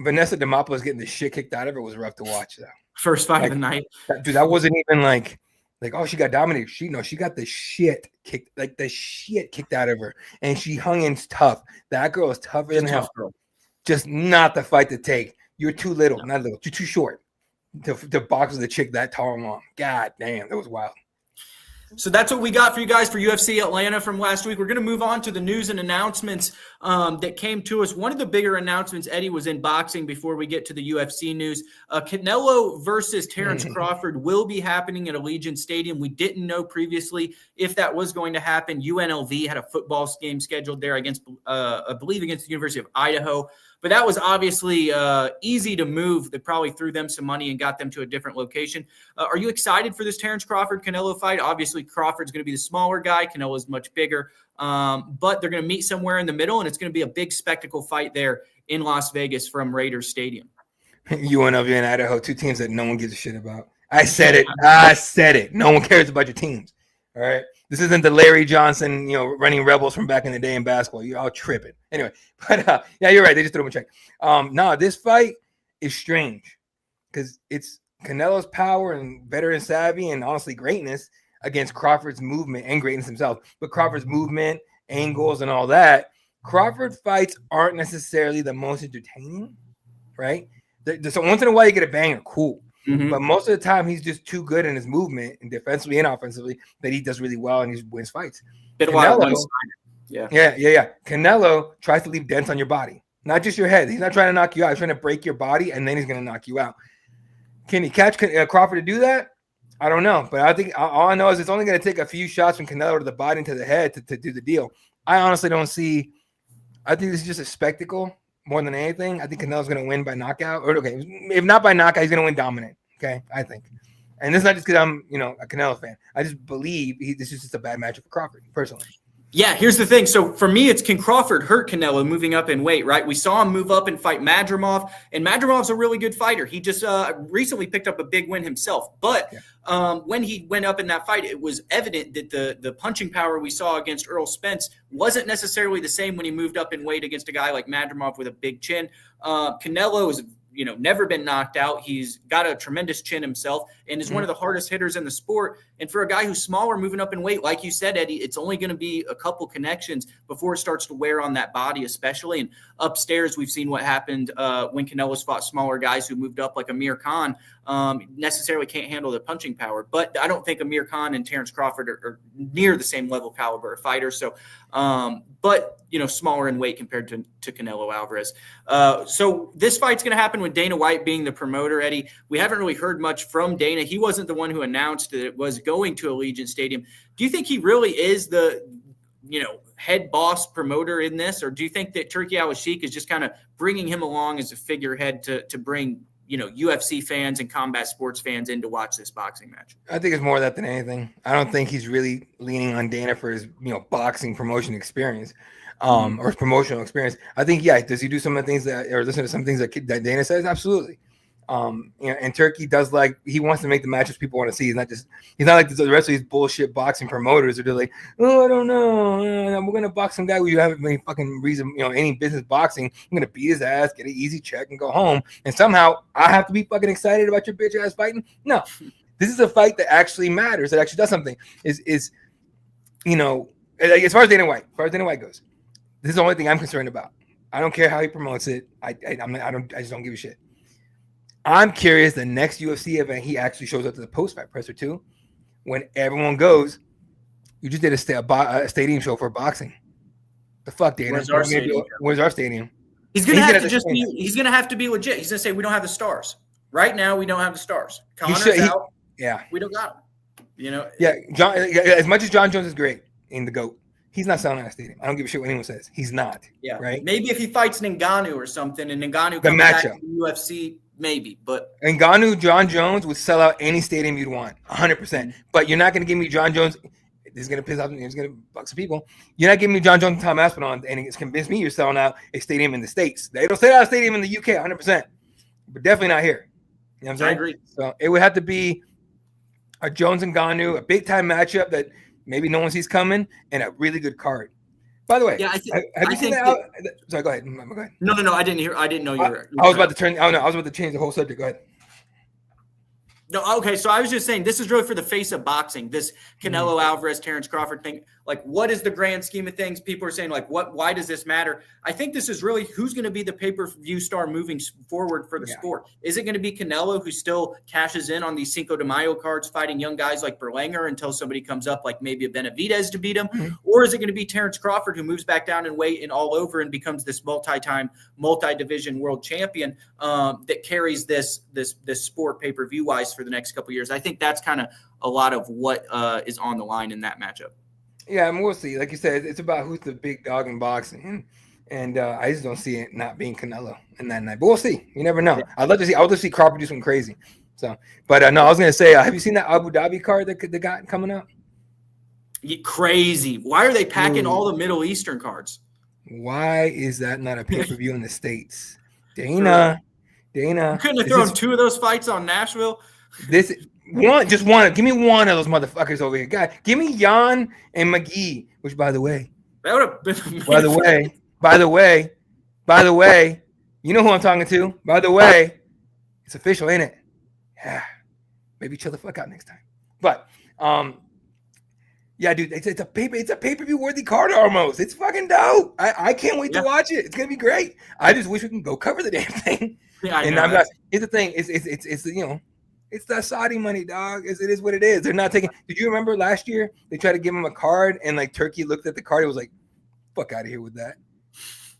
S3: Vanessa Demopoulos getting the shit kicked out of her was rough to watch, though.
S2: First fight of the night,
S3: that wasn't even like, oh, she got dominated. She got the shit kicked out of her, and she hung in tough. That girl is tougher than hell. Just not the fight to take. You're too little, not little. You're too short to box with a chick that tall and long. God damn, that was wild.
S2: So that's what we got for you guys for UFC Atlanta from last week. We're going to move on to the news and announcements that came to us. One of the bigger announcements, Eddie, was in boxing before we get to the UFC news. Canelo versus Terrence Crawford will be happening at Allegiant Stadium. We didn't know previously if that was going to happen. UNLV had a football game scheduled there against, I believe, against the University of Idaho. But that was obviously easy to move. That probably threw them some money and got them to a different location. Are you excited for this Terrence Crawford-Canelo fight? Obviously, Crawford's going to be the smaller guy. Canelo's much bigger. But they're going to meet somewhere in the middle, and it's going to be a big spectacle fight there in Las Vegas from Raiders Stadium.
S3: UNLV and Idaho, two teams that no one gives a shit about. I said it. No one cares about your teams. All right. This isn't the Larry Johnson, running Rebels from back in the day in basketball. You're all tripping. Anyway, but yeah, you're right. They just threw him a check. No, this fight is strange because it's Canelo's power and veteran savvy and honestly greatness against Crawford's movement and greatness himself. But Crawford's movement, angles, and all that. Crawford fights aren't necessarily the most entertaining, right? So once in a while you get a banger, cool. Mm-hmm. But most of the time, he's just too good in his movement, and defensively and offensively, that he does really well and he wins fights. Canelo, Canelo tries to leave dents on your body, not just your head. He's not trying to knock you out. He's trying to break your body, and then he's going to knock you out. Can he catch Crawford to do that? I don't know. But I think all I know is it's only going to take a few shots from Canelo to the body and to the head to do the deal. I honestly don't see – I think this is just a spectacle. More than anything, I think Canelo's going to win by knockout. Or okay, if not by knockout, he's going to win dominant. Okay, I think. And this is not just because I'm, a Canelo fan. I just believe this is just a bad matchup for Crawford, personally.
S2: Yeah, here's the thing. So for me, it's can Crawford hurt Canelo moving up in weight, right? We saw him move up and fight Madrimov, and Madrimov's a really good fighter. He just recently picked up a big win himself. But when he went up in that fight, it was evident that the punching power we saw against Earl Spence wasn't necessarily the same when he moved up in weight against a guy like Madrimov with a big chin. Canelo is never been knocked out. He's got a tremendous chin himself and is one of the hardest hitters in the sport. And for a guy who's smaller, moving up in weight, like you said, Eddie, it's only going to be a couple connections before it starts to wear on that body, especially. And upstairs, we've seen what happened when Canelo's fought smaller guys who moved up like Amir Khan. Necessarily can't handle the punching power. But I don't think Amir Khan and Terrence Crawford are near the same level caliber of fighters. So, but smaller in weight compared to Canelo Alvarez. So this fight's going to happen with Dana White being the promoter, Eddie. We haven't really heard much from Dana. He wasn't the one who announced that it was going to Allegiant Stadium. Do you think he really is the, head boss promoter in this? Or do you think that Turki Al-Sheikh is just kind of bringing him along as a figurehead to bring, UFC fans and combat sports fans in to watch this boxing match?
S3: I think it's more of that than anything. I don't think he's really leaning on Dana for his, boxing promotion experience. Or promotional experience. I think, does he do some of the things or listen to some things that Dana says? Absolutely. And Turkey does he wants to make the matches people want to see. He's not like the rest of these bullshit boxing promoters. They're like, oh, I don't know. We're gonna box some guy who you haven't any fucking reason, any business boxing. I'm gonna beat his ass, get an easy check, and go home. And somehow I have to be fucking excited about your bitch ass fighting. No, this is a fight that actually matters. That actually does something. As far as Dana White goes, this is the only thing I'm concerned about. I don't care how he promotes it. I just don't give a shit. I'm curious the next UFC event he actually shows up to the post-fight presser too, when everyone goes, you just did a stadium show for boxing. The fuck, Dana? Where's our stadium?
S2: He's gonna have to be legit. He's gonna say we don't have the stars. Right now, we don't have the stars. Connor's out.
S3: Yeah.
S2: We don't got him.
S3: Yeah, John. As much as John Jones is great in the GOAT, he's not selling out a stadium. I don't give a shit what anyone says. He's not. Yeah. Right.
S2: Maybe if he fights Ngannou or something, and Ngannou comes back to the UFC. Maybe, but
S3: Ngannou, John Jones would sell out any stadium you'd want, 100%. But you're not going to give me John Jones. This is going to piss off. It's going to fuck some people. You're not giving me John Jones and Tom Aspinall, and it's convinced me you're selling out a stadium in the States. They don't sell out a stadium in the UK, 100%, but definitely not here. You know what I'm saying? I agree. So it would have to be a Jones and Ngannou, a big time matchup that maybe no one sees coming, and a really good card. By the way,
S2: yeah,
S3: have you seen that? Sorry, go ahead. Go ahead.
S2: No, I didn't hear. I didn't know you were.
S3: I was about to turn. Oh no, I was about to change the whole subject. Go ahead.
S2: No, okay. So I was just saying this is really for the face of boxing. This Canelo Alvarez, Terrence Crawford thing. Like, what is the grand scheme of things? People are saying, like, why does this matter? I think this is really who's going to be the pay-per-view star moving forward for the sport. Is it going to be Canelo, who still cashes in on these Cinco de Mayo cards, fighting young guys like Berlanger until somebody comes up, like maybe a Benavidez to beat him? Or is it going to be Terrence Crawford, who moves back down in weight and all over and becomes this multi-time, multi-division world champion that carries this sport pay-per-view wise for the next couple of years? I think that's kind of a lot of what is on the line in that matchup.
S3: Yeah, and we'll see. Like you said, it's about who's the big dog in boxing, and I just don't see it not being Canelo in that night. But we'll see. You never know. I would love to see Crawford do something crazy. So, but no, I was gonna say, have you seen that Abu Dhabi card that they got coming up?
S2: Crazy. Why are they packing all the Middle Eastern cards?
S3: Why is that not a pay-per-view in the States? Dana.
S2: You couldn't have thrown two of those fights on Nashville.
S3: Just one. Give me one of those motherfuckers over here. God, give me Jan and McGee. Which, by the way,
S2: that would have been amazing.
S3: By the way, you know who I'm talking to. By the way, it's official, ain't it? Yeah. Maybe chill the fuck out next time. But yeah, dude, it's a pay-per-view worthy card almost. It's fucking dope. I can't wait to watch it. It's gonna be great. I just wish we can go cover the damn thing. Yeah, I'm not. It's the thing. It's it's that Saudi money, dog. It is what it is. They're not taking. Did you remember last year they tried to give him a card and like Turkey looked at the card? He was like, "Fuck out of here with that.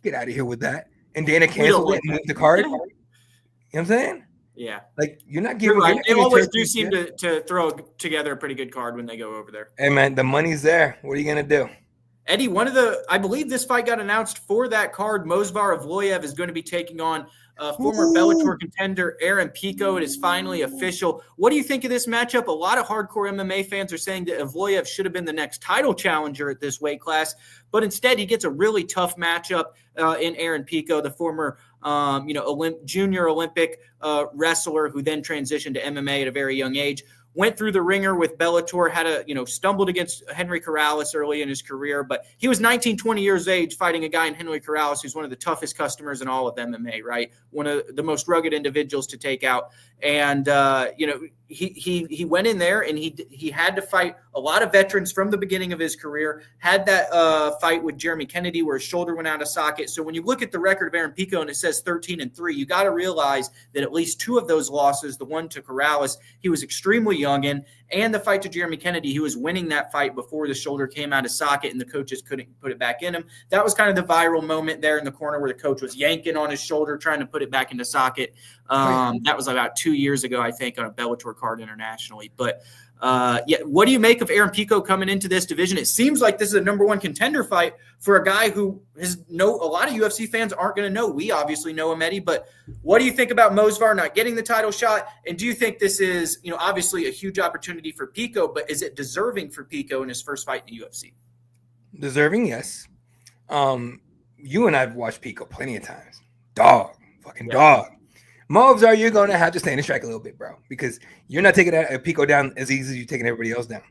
S3: Get out of here with that." And Dana canceled it and moved the card. You know what I'm saying?
S2: Yeah.
S3: Like you're not giving.
S2: Right. They always do seem to throw together a pretty good card when they go over there.
S3: Hey man, the money's there. What are you gonna do?
S2: Eddie, I believe this fight got announced for that card. Movsar Evloev is going to be taking on former Bellator contender Aaron Pico. It is finally official. What do you think of this matchup? A lot of hardcore MMA fans are saying that Evloev should have been the next title challenger at this weight class, but instead he gets a really tough matchup in Aaron Pico, the former junior Olympic wrestler who then transitioned to MMA at a very young age. Went through the ringer with Bellator, stumbled against Henry Corrales early in his career, but he was 19, 20 years of age fighting a guy in Henry Corrales who's one of the toughest customers in all of MMA, right? One of the most rugged individuals to take out. And, he went in there and he had to fight a lot of veterans from the beginning of his career, had that fight with Jeremy Kennedy where his shoulder went out of socket. So when you look at the record of Aaron Pico and it says 13-3, you got to realize that at least two of those losses, the one to Corrales, he was extremely young in, and the fight to Jeremy Kennedy, he was winning that fight before the shoulder came out of socket and the coaches couldn't put it back in him. That was kind of the viral moment there in the corner where the coach was yanking on his shoulder, trying to put it back into socket. That was about 2 years ago, I think, on a Bellator card internationally. But what do you make of Aaron Pico coming into this division? It seems like this is a number one contender fight for a guy who a lot of UFC fans aren't going to know. We obviously know him, Eddie, but what do you think about Movsar not getting the title shot? And do you think this is, obviously a huge opportunity for Pico, but is it deserving for Pico in his first fight in the UFC?
S3: Deserving, yes. You and I have watched Pico plenty of times. Dog. Movsar, you're going to have to stay in the strike a little bit, bro, because you're not taking Pico down as easy as you're taking everybody else down.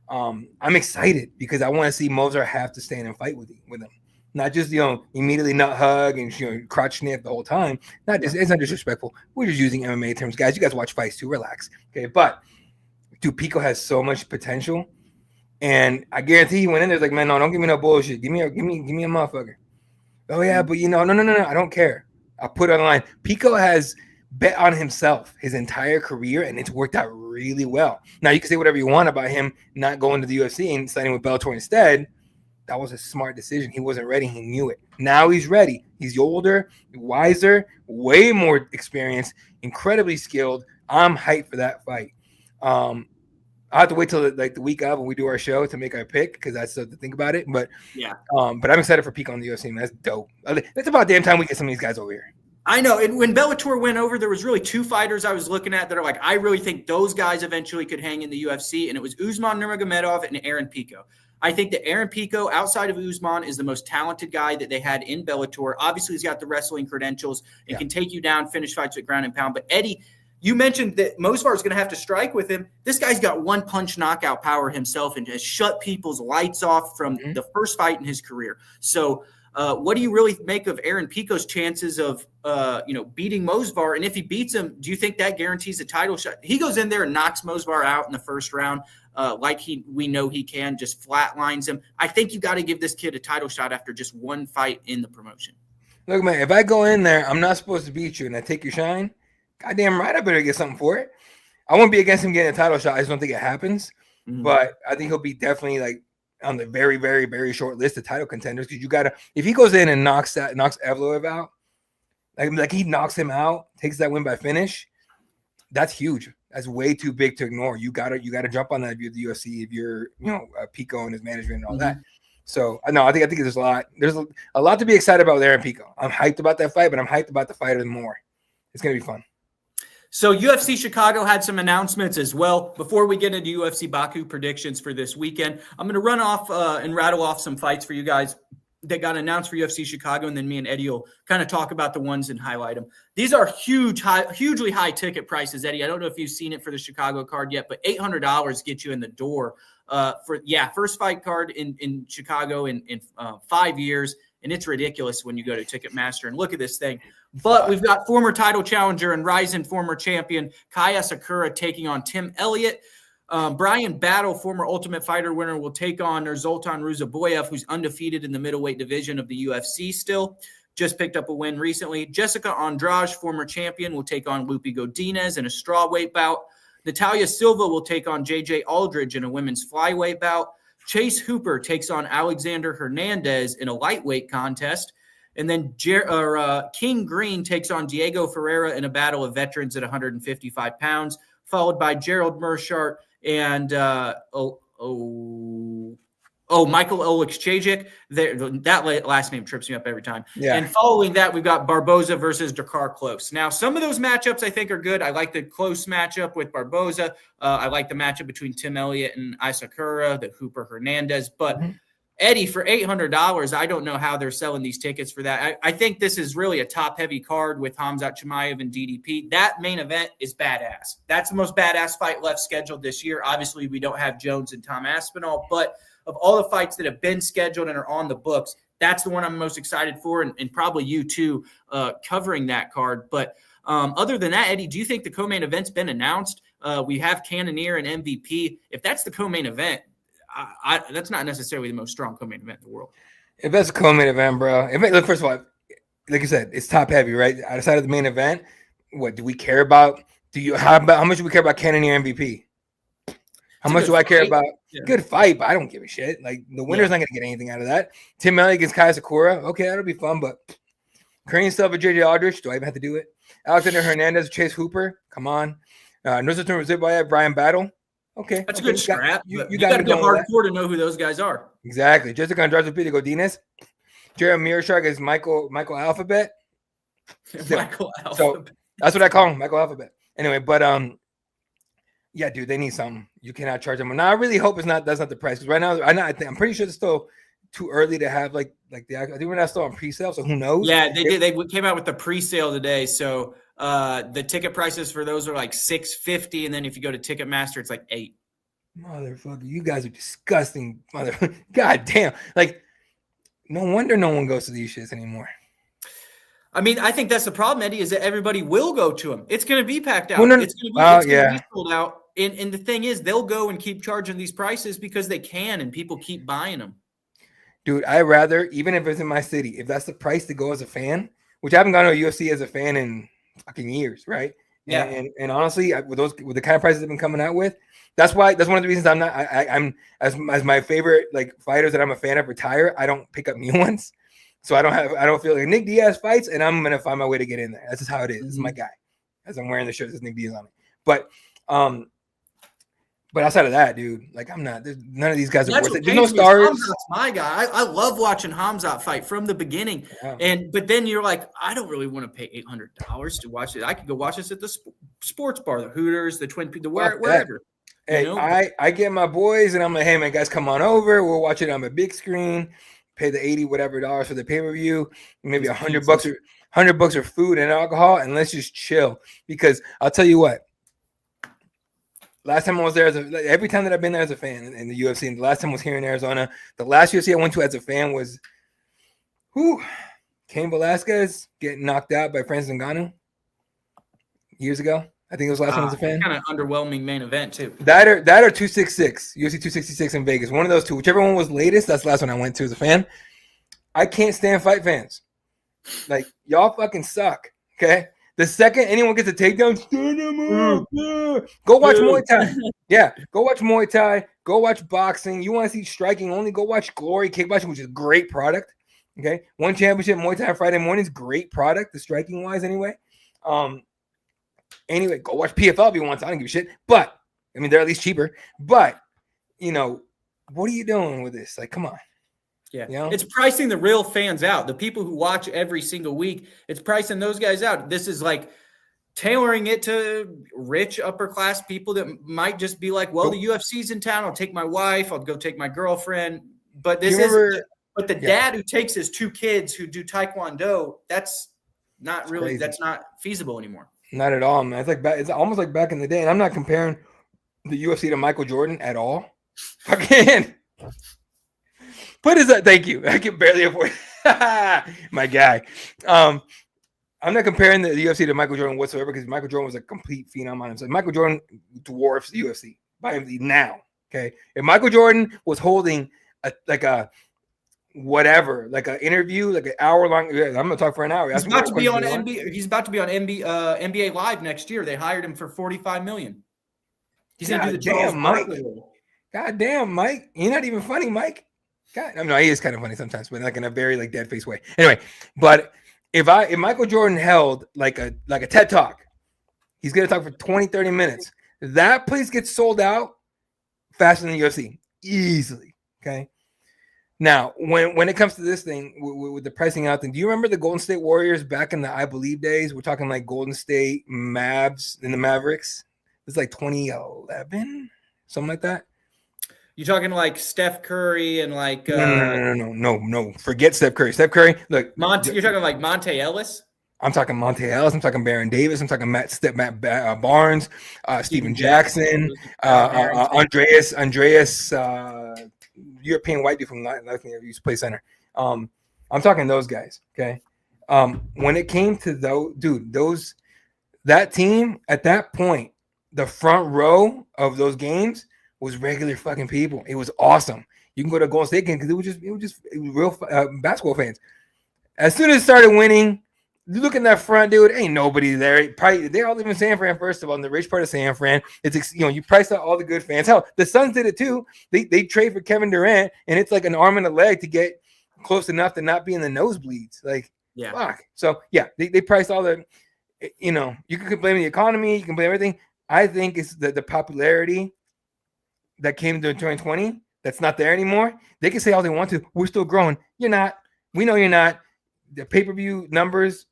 S3: I'm excited because I want to see Movsar have to stand and fight with him. Not just, immediately nut hug and, crotch sniff the whole time. It's not disrespectful. We're just using MMA terms. Guys, you guys watch fights too. Relax. Okay, but, dude, Pico has so much potential. And I guarantee he went in there like, man, no, don't give me no bullshit. Give me a motherfucker. Oh, yeah, but, no, I don't care. I'll put it on the line. Pico has bet on himself his entire career, and it's worked out really well. Now, you can say whatever you want about him not going to the UFC and signing with Bellator instead. That was a smart decision. He wasn't ready. He knew it. Now he's ready. He's older, wiser, way more experienced, incredibly skilled. I'm hyped for that fight. I have to wait till the week of when we do our show to make our pick because I still have to think about it. But yeah, but I'm excited for Pico on the UFC. Man, that's dope. It's about damn time we get some of these guys over here.
S2: I know. And when Bellator went over, there was really two fighters I was looking at that are like, I really think those guys eventually could hang in the UFC. And it was Usman Nurmagomedov and Aaron Pico. I think that Aaron Pico, outside of Usman, is the most talented guy that they had in Bellator. Obviously, he's got the wrestling credentials and can take you down, finish fights with ground and pound. But Eddie, you mentioned that Movsar is going to have to strike with him. This guy's got one punch knockout power himself and has shut people's lights off from the first fight in his career. So what do you really make of Aaron Pico's chances of, beating Movsar? And if he beats him, do you think that guarantees a title shot? He goes in there and knocks Movsar out in the first round. We know he can, just flatlines him. I think you got to give this kid a title shot after just one fight in the promotion.
S3: Look, man, if I go in there, I'm not supposed to beat you and I take your shine, goddamn right, I better get something for it. I won't be against him getting a title shot. I just don't think it happens. But I think he'll be definitely on the very, very, very short list of title contenders because you got to – if he goes in and knocks Evloev out, like he knocks him out, takes that win by finish, that's huge. That's way too big to ignore. You gotta jump on that if you're the UFC, if you're Pico and his management and all that. So no, I think there's a lot to be excited about there in Pico. I'm hyped about that fight, but I'm hyped about the fighter more. It's gonna be fun.
S2: So UFC Chicago had some announcements as well. Before we get into UFC Baku predictions for this weekend, I'm going to run off and rattle off some fights for you guys that got announced for UFC Chicago, and then me and Eddie will kind of talk about the ones and highlight them. These are hugely high ticket prices, Eddie. I don't know if you've seen it for the Chicago card yet, but $800 gets you in the door first fight card in Chicago in 5 years, and it's ridiculous when you go to Ticketmaster and look at this thing. But we've got former title challenger and rising former champion Kaya Sakura taking on Tim Elliott. Brian Battle, former Ultimate Fighter winner, will take on Zoltan Ruzaboyev, who's undefeated in the middleweight division of the UFC still. Just picked up a win recently. Jessica Andrade, former champion, will take on Lupi Godinez in a strawweight bout. Natalia Silva will take on J.J. Aldridge in a women's flyweight bout. Chase Hooper takes on Alexander Hernandez in a lightweight contest. And then King Green takes on Diego Ferreira in a battle of veterans at 155 pounds, followed by Gerald Mershart and Michael Oleksiejczyk. That last name trips me up every time. Yeah. And following that, we've got Barboza versus Dakar Close. Now, some of those matchups I think are good. I like the close matchup with Barboza. I like the matchup between Tim Elliott and Isakura, the Hooper Hernandez. But Eddie, for $800, I don't know how they're selling these tickets for that. I think this is really a top-heavy card with Khamzat Chimaev and DDP. That main event is badass. That's the most badass fight left scheduled this year. Obviously, we don't have Jones and Tom Aspinall, but of all the fights that have been scheduled and are on the books, that's the one I'm most excited for, and probably you too, covering that card. But other than that, Eddie, do you think the co-main event's been announced? We have Cannonier and MVP. If that's the co-main event, that's not necessarily the most strong co-main event in the world.
S3: If that's a co-main event, bro. Look, first of all, like you said, it's top heavy, right? Outside of the main event, what do we care about? How much do we care about Cannonier MVP? How much do I care about? Yeah. Good fight, but I don't give a shit. Like, the winner's not going to get anything out of that. Tim Elliott against Kaya Sakura. Okay, that'll be fun, but Korean stuff with J.J. Aldrich, do I even have to do it? Alexander Hernandez, Chase Hooper, come on. Nursultan Ruzaboyev, Brian Battle. Okay.
S2: That's a good scrap. You got to be hardcore to know who those guys are.
S3: Exactly. Jessica Andrade, Lupi Godinez. Jared Mearshart is Michael Alphabet.
S2: Michael Alphabet.
S3: So that's what I call him, Michael Alphabet. Anyway, but yeah, dude, they need something. You cannot charge them. Now, I really hope that's not the price, because right now I'm pretty sure it's still too early to have I think we're not still on pre-sale, so who knows?
S2: Yeah, they did. They came out with the pre-sale today, so The ticket prices for those are like $650, and then if you go to Ticketmaster, it's like $8.
S3: Motherfucker, you guys are disgusting. God damn. Like, no wonder no one goes to these shits anymore.
S2: I mean, I think that's the problem, Eddie, is that everybody will go to them. It's going to be packed out.
S3: Well, no,
S2: it's going to
S3: yeah.
S2: be sold out. And the thing is, they'll go and keep charging these prices because they can, and people keep buying them.
S3: Dude, I'd rather, even if it's in my city, if that's the price to go as a fan, which I haven't gone to a UFC as a fan in fucking years, right?
S2: Yeah.
S3: And honestly, with the kind of prices they've been coming out with, that's one of the reasons I'm as my favorite like fighters that I'm a fan of retire. I don't pick up new ones, so I don't feel like Nick Diaz fights, and I'm gonna find my way to get in there. That's just how it is. This is my guy. As I'm wearing the shirt, there's Nick Diaz on it. But outside of that, dude, like I'm not. None of these guys are worth it. There's no stars.
S2: Hamzat's my guy. I love watching Hamzat fight from the beginning.
S3: Yeah.
S2: But then you're like, I don't really want to pay $800 to watch it. I could go watch this at the sports bar, the Hooters, the Twin Peaks, wherever.
S3: Hey, I get my boys, and I'm like, hey man, guys, come on over. We'll watch it on a big screen. Pay the $80 whatever for the pay per view. Maybe $100 for food and alcohol, and let's just chill. Because I'll tell you what. Last time I was there, every time that I've been there as a fan in the UFC, and the last time I was here in Arizona, the last UFC I went to as a fan was, Cain Velasquez getting knocked out by Francis Ngannou years ago. I think it was last time I was a fan.
S2: Kind of underwhelming main event too.
S3: That or 266, UFC 266 in Vegas. One of those two, whichever one was latest. That's the last one I went to as a fan. I can't stand fight fans. Like y'all fucking suck. Okay. The second anyone gets a takedown, stand them up. Go watch Muay Thai. Yeah, go watch Muay Thai. Go watch boxing. You want to see striking only? Go watch Glory Kickboxing, which is a great product. Okay, One Championship Muay Thai Friday mornings, great product, the striking wise anyway. Anyway, go watch PFL if you want to. I don't give a shit. But I mean, they're at least cheaper. But what are you doing with this? Like, come on.
S2: Yeah, It's pricing the real fans out. The people who watch every single week, it's pricing those guys out. This is like tailoring it to rich upper class people that might just be like, well, the UFC's in town. I'll take my wife. I'll go take my girlfriend. But but the dad who takes his 2 kids who do Taekwondo, that's not really, that's not feasible anymore.
S3: Not at all, man. It's almost like back in the day. And I'm not comparing the UFC to Michael Jordan at all. Fucking. What is that? Thank you. I can barely afford my guy. I'm not comparing the UFC to Michael Jordan whatsoever because Michael Jordan was a complete phenom on himself. Michael Jordan dwarfs the UFC by now. Okay, if Michael Jordan was holding an interview, like an hour long, I'm gonna talk for an hour.
S2: He's about to be on NBA. He's about to be on NBA Live next year. They hired him for $45 million. He's gonna do the Charles Barkley role.
S3: God damn, Mike, you're not even funny, Mike. God, I mean, he is kind of funny sometimes, but like in a very like dead face way. Anyway, but if Michael Jordan held like a TED Talk, he's gonna talk for 20, 30 minutes. That place gets sold out faster than the UFC easily. Okay. Now, when it comes to this thing with the pricing out thing, do you remember the Golden State Warriors back in the I Believe days? We're talking like Golden State Mavs and the Mavericks. It's like 2011, something like that.
S2: You talking like Steph Curry and like
S3: no. Forget Steph Curry. Steph Curry, look.
S2: You're talking like Monte Ellis?
S3: I'm talking Monte Ellis. I'm talking Baron Davis. I'm talking Matt Barnes, Steven Jackson, Andreas, European white dude from Latin used to play center. I'm talking those guys. Okay. When it came to that team at that point, the front row of those games was regular fucking people. It was awesome. You can go to a Golden State game because it was just real basketball fans. As soon as it started winning, you look in that front, dude, ain't nobody there. Probably they all live in San Fran, first of all, in the rich part of San Fran. It's you priced out all the good fans. Hell, the Suns did it too. They trade for Kevin Durant, and it's like an arm and a leg to get close enough to not be in the nosebleeds. Like, fuck. So yeah, they priced all the. You can blame the economy, you can blame everything. I think it's the popularity that came to 2020 that's not there anymore. They can say all they want to. We're still growing. You're not. We know you're not. The pay-per-view numbers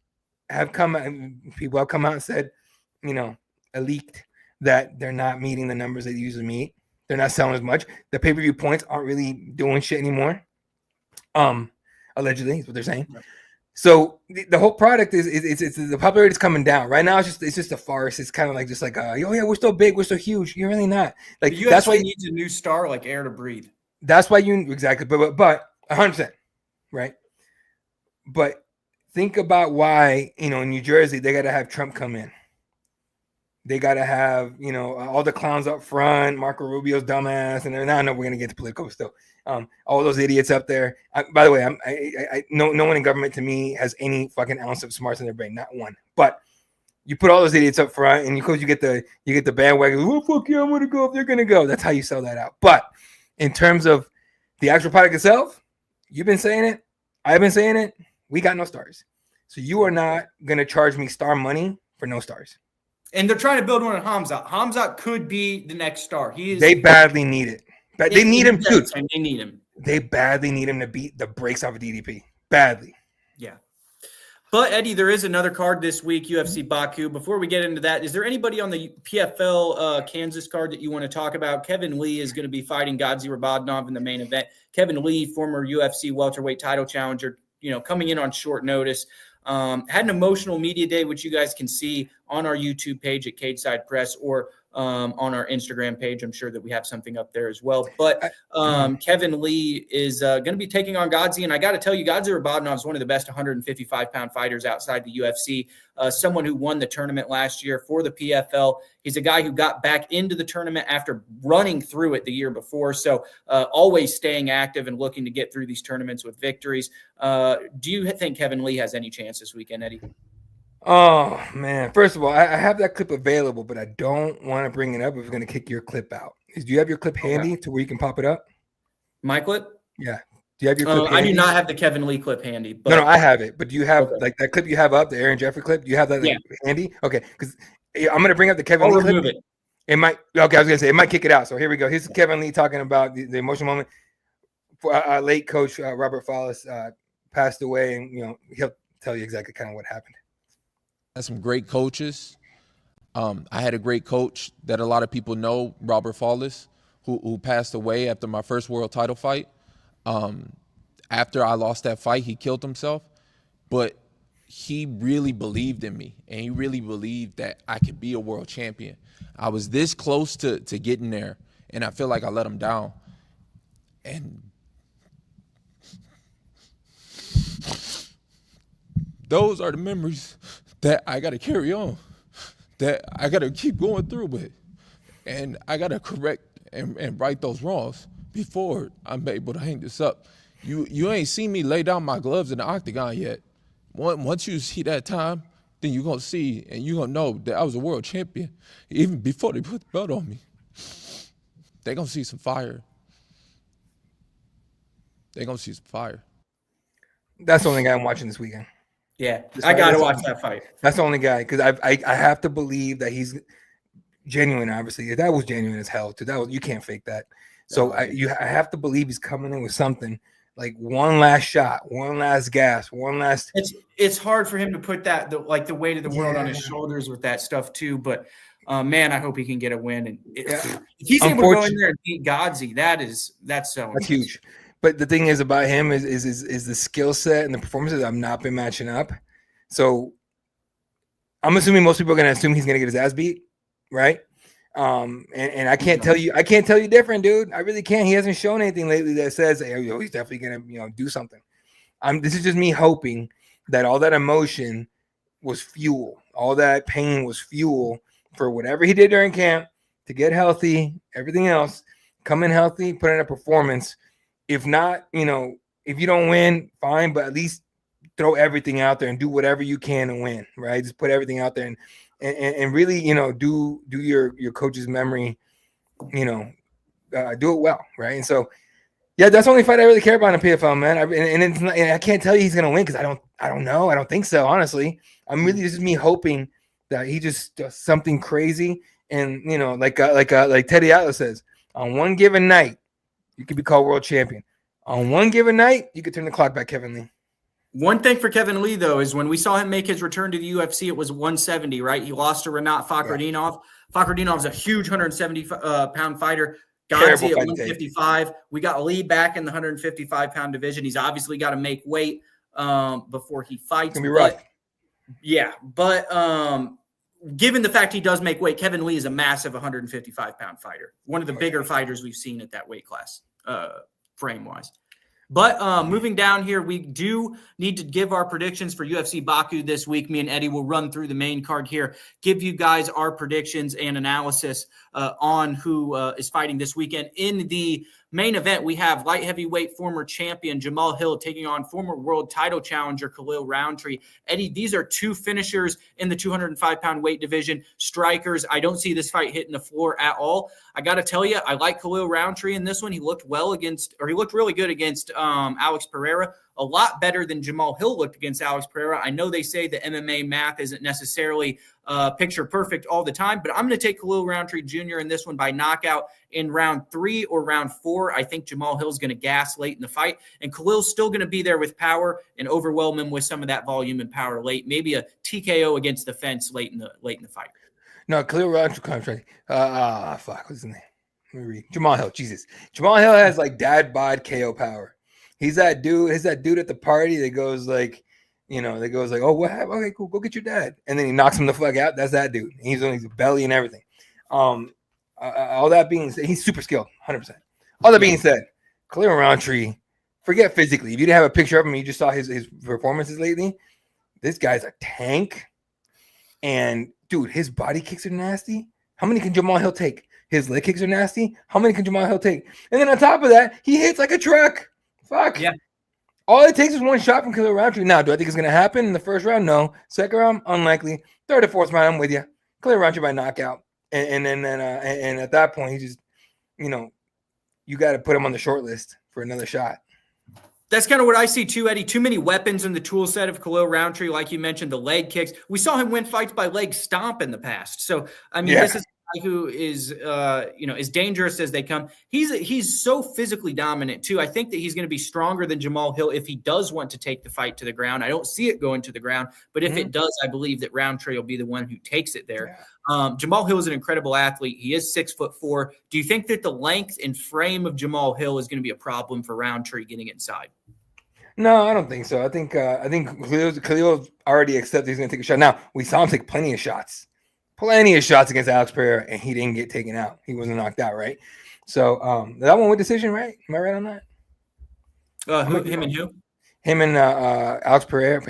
S3: have come out. People have come out and said, leaked that they're not meeting the numbers they usually meet. They're not selling as much. The pay-per-view points aren't really doing shit anymore. Allegedly, is what they're saying. So the whole product is the popularity is coming down right now. It's just a farce. It's kind of like oh yeah, we're so big, we're so huge. You're really not. Like
S2: the UFC
S3: that's why
S2: needs a new star like air to breathe.
S3: That's why exactly, but 100%, right? But think about why in New Jersey they got to have Trump come in. They got to have all the clowns up front, Marco Rubio's dumbass, and I know we're gonna get to political still. All those idiots up there. By the way, no one in government to me has any fucking ounce of smarts in their brain, not one. But you put all those idiots up front, and you get the bandwagon. Oh fuck yeah, I'm gonna go if they're gonna go. That's how you sell that out. But in terms of the actual product itself, you've been saying it. I've been saying it. We got no stars, so you are not gonna charge me star money for no stars.
S2: And they're trying to build one on Hamzat. Hamzat could be the next star.
S3: They badly need it. But they need him, dude.
S2: And they need him.
S3: They badly need him to beat the brakes off of DDP. Badly.
S2: Yeah. But, Eddie, there is another card this week, UFC Baku. Before we get into that, is there anybody on the PFL Kansas card that you want to talk about? Kevin Lee is going to be fighting Gadzi Rabadnov in the main event. Kevin Lee, former UFC welterweight title challenger, coming in on short notice. Had an emotional media day, which you guys can see on our YouTube page at Cageside Press or on our Instagram page. I'm sure that we have something up there as well. But Kevin Lee is going to be taking on Gadzi. And I got to tell you, Gadzi Rabadnov is one of the best 155-pound fighters outside the UFC, someone who won the tournament last year for the PFL. He's a guy who got back into the tournament after running through it the year before. So always staying active and looking to get through these tournaments with victories. Do you think Kevin Lee has any chance this weekend, Eddie?
S3: Oh, man. First of all, I have that clip available, but I don't want to bring it up if it's going to kick your clip out. Do you have your clip handy to where you can pop it up?
S2: My clip?
S3: Yeah. Do you have your clip handy?
S2: I do not have the Kevin Lee clip handy. But...
S3: No, I have it. But do you have that clip you have up, the Aaron Jeffrey clip? Do you have that handy? Okay. Because I'm going to bring up the Kevin Lee clip. It might. Okay, I was going to say it might kick it out. So here we go. Here's Kevin Lee talking about the emotional moment. For late coach Robert Follis passed away, and he'll tell you exactly kind of what happened.
S4: Had some great coaches. I had a great coach that a lot of people know, Robert Follis, who passed away after my first world title fight. After I lost that fight, he killed himself, but he really believed in me, and he really believed that I could be a world champion. I was this close to getting there, and I feel like I let him down. And those are the memories that I got to carry on, that I got to keep going through with. And I got to correct and right those wrongs before I'm able to hang this up. You ain't seen me lay down my gloves in the octagon yet. Once you see that time, then you're going to see and you're going to know that I was a world champion even before they put the belt on me. They're going to see some fire. They're going to see some fire.
S3: That's the only guy I'm watching this weekend.
S2: Yeah, I got to watch that fight.
S3: That's the only guy because I have to believe that he's genuine. Obviously, that was genuine as hell too. You can't fake that. So I have to believe he's coming in with something like one last shot, one last gas, one last.
S2: It's hard for him to put that the weight of the world on his shoulders with that stuff too. But man, I hope he can get a win. And if he's able to go in there and beat Gadzi, that's
S3: huge. But the thing is about him is the skill set and the performances I've not been matching up. So I'm assuming most people are going to assume he's going to get his ass beat, right? And I can't tell you different, dude. I really can't. He hasn't shown anything lately that says, hey, he's definitely going to do something. This is just me hoping that all that emotion was fuel. All that pain was fuel for whatever he did during camp to get healthy, everything else, come in healthy, put in a performance. If not, if you don't win, fine, but at least throw everything out there and do whatever you can to win, right? Just put everything out there and really, do your coach's memory, do it well, right? And so, yeah, that's the only fight I really care about in the PFL, man. And I can't tell you he's gonna win because I don't know. I don't think so, honestly. I'm really just me hoping that he just does something crazy and like Teddy Atlas says, on one given night, you could be called world champion. On one given night, you could turn the clock back, Kevin Lee.
S2: One thing for Kevin Lee, though, is when we saw him make his return to the UFC, it was 170, right? He lost to Renat Fakhretdinov. Yeah. Fakhretdinov's a huge 170-pound fighter. Gadzi at 155. We got Lee back in the 155-pound division. He's obviously got to make weight. before he fights.
S3: It's gonna be rough.
S2: But given the fact he does make weight, Kevin Lee is a massive 155-pound fighter, one of the bigger fighters we've seen at that weight class, frame-wise. But moving down here, we do need to give our predictions for UFC Baku this week. Me and Eddie will run through the main card here, give you guys our predictions and analysis on who is fighting this weekend. In the main event, we have light heavyweight former champion Jamahal Hill taking on former world title challenger Khalil Rountree. Eddie, these are two finishers in the 205-pound weight division, strikers. I don't see this fight hitting the floor at all. I got to tell you, I like Khalil Rountree in this one. He looked really good against Alex Pereira. A lot better than Jamahal Hill looked against Alex Pereira. I know they say the MMA math isn't necessarily picture perfect all the time, but I'm going to take Khalil Rountree Jr. in this one by knockout in round 3 or round 4. I think Jamahal Hill's going to gas late in the fight, and Khalil's still going to be there with power and overwhelm him with some of that volume and power late. Maybe a TKO against the fence late in the fight.
S3: No, Khalil Rountree contract. What's his name? Let me read. Jamahal Hill. Jesus. Jamahal Hill has like dad bod KO power. He's that dude. He's that dude at the party that goes like, oh, what happened? Okay, cool. Go get your dad. And then he knocks him the fuck out. That's that dude. He's on his belly and everything. All that being said, he's super skilled, 100%. All that being said, Khalil Rountree, forget physically. If you didn't have a picture of him, you just saw his performances lately. This guy's a tank. And dude, his body kicks are nasty. How many can Jamahal Hill take? His leg kicks are nasty. How many can Jamahal Hill take? And then on top of that, he hits like a truck. Fuck. Yeah. All it takes is one shot from Khalil Rountree. Now, do I think it's going to happen in the first round? No. Second round, unlikely. Third or fourth round, I'm with you. Khalil Rountree by knockout. And at that point, he just, you got to put him on the short list for another shot.
S2: That's kind of what I see too, Eddie. Too many weapons in the tool set of Khalil Rountree. Like you mentioned, the leg kicks. We saw him win fights by leg stomp in the past. So, This is a guy who is, as dangerous as they come. He's so physically dominant too. I think that he's going to be stronger than Jamahal Hill if he does want to take the fight to the ground. I don't see it going to the ground, but if it does, I believe that Rountree will be the one who takes it there. Yeah. Jamahal Hill is an incredible athlete. He is 6'4". Do you think that the length and frame of Jamahal Hill is going to be a problem for Rountree getting inside?
S3: No, I don't think so. I think Khalil already accepted he's going to take a shot. Now, we saw him take plenty of shots against Alex Pereira, and he didn't get taken out. He wasn't knocked out, right? So that one with decision, right? Am I right on that?
S2: Him and who?
S3: Him and Alex Pereira,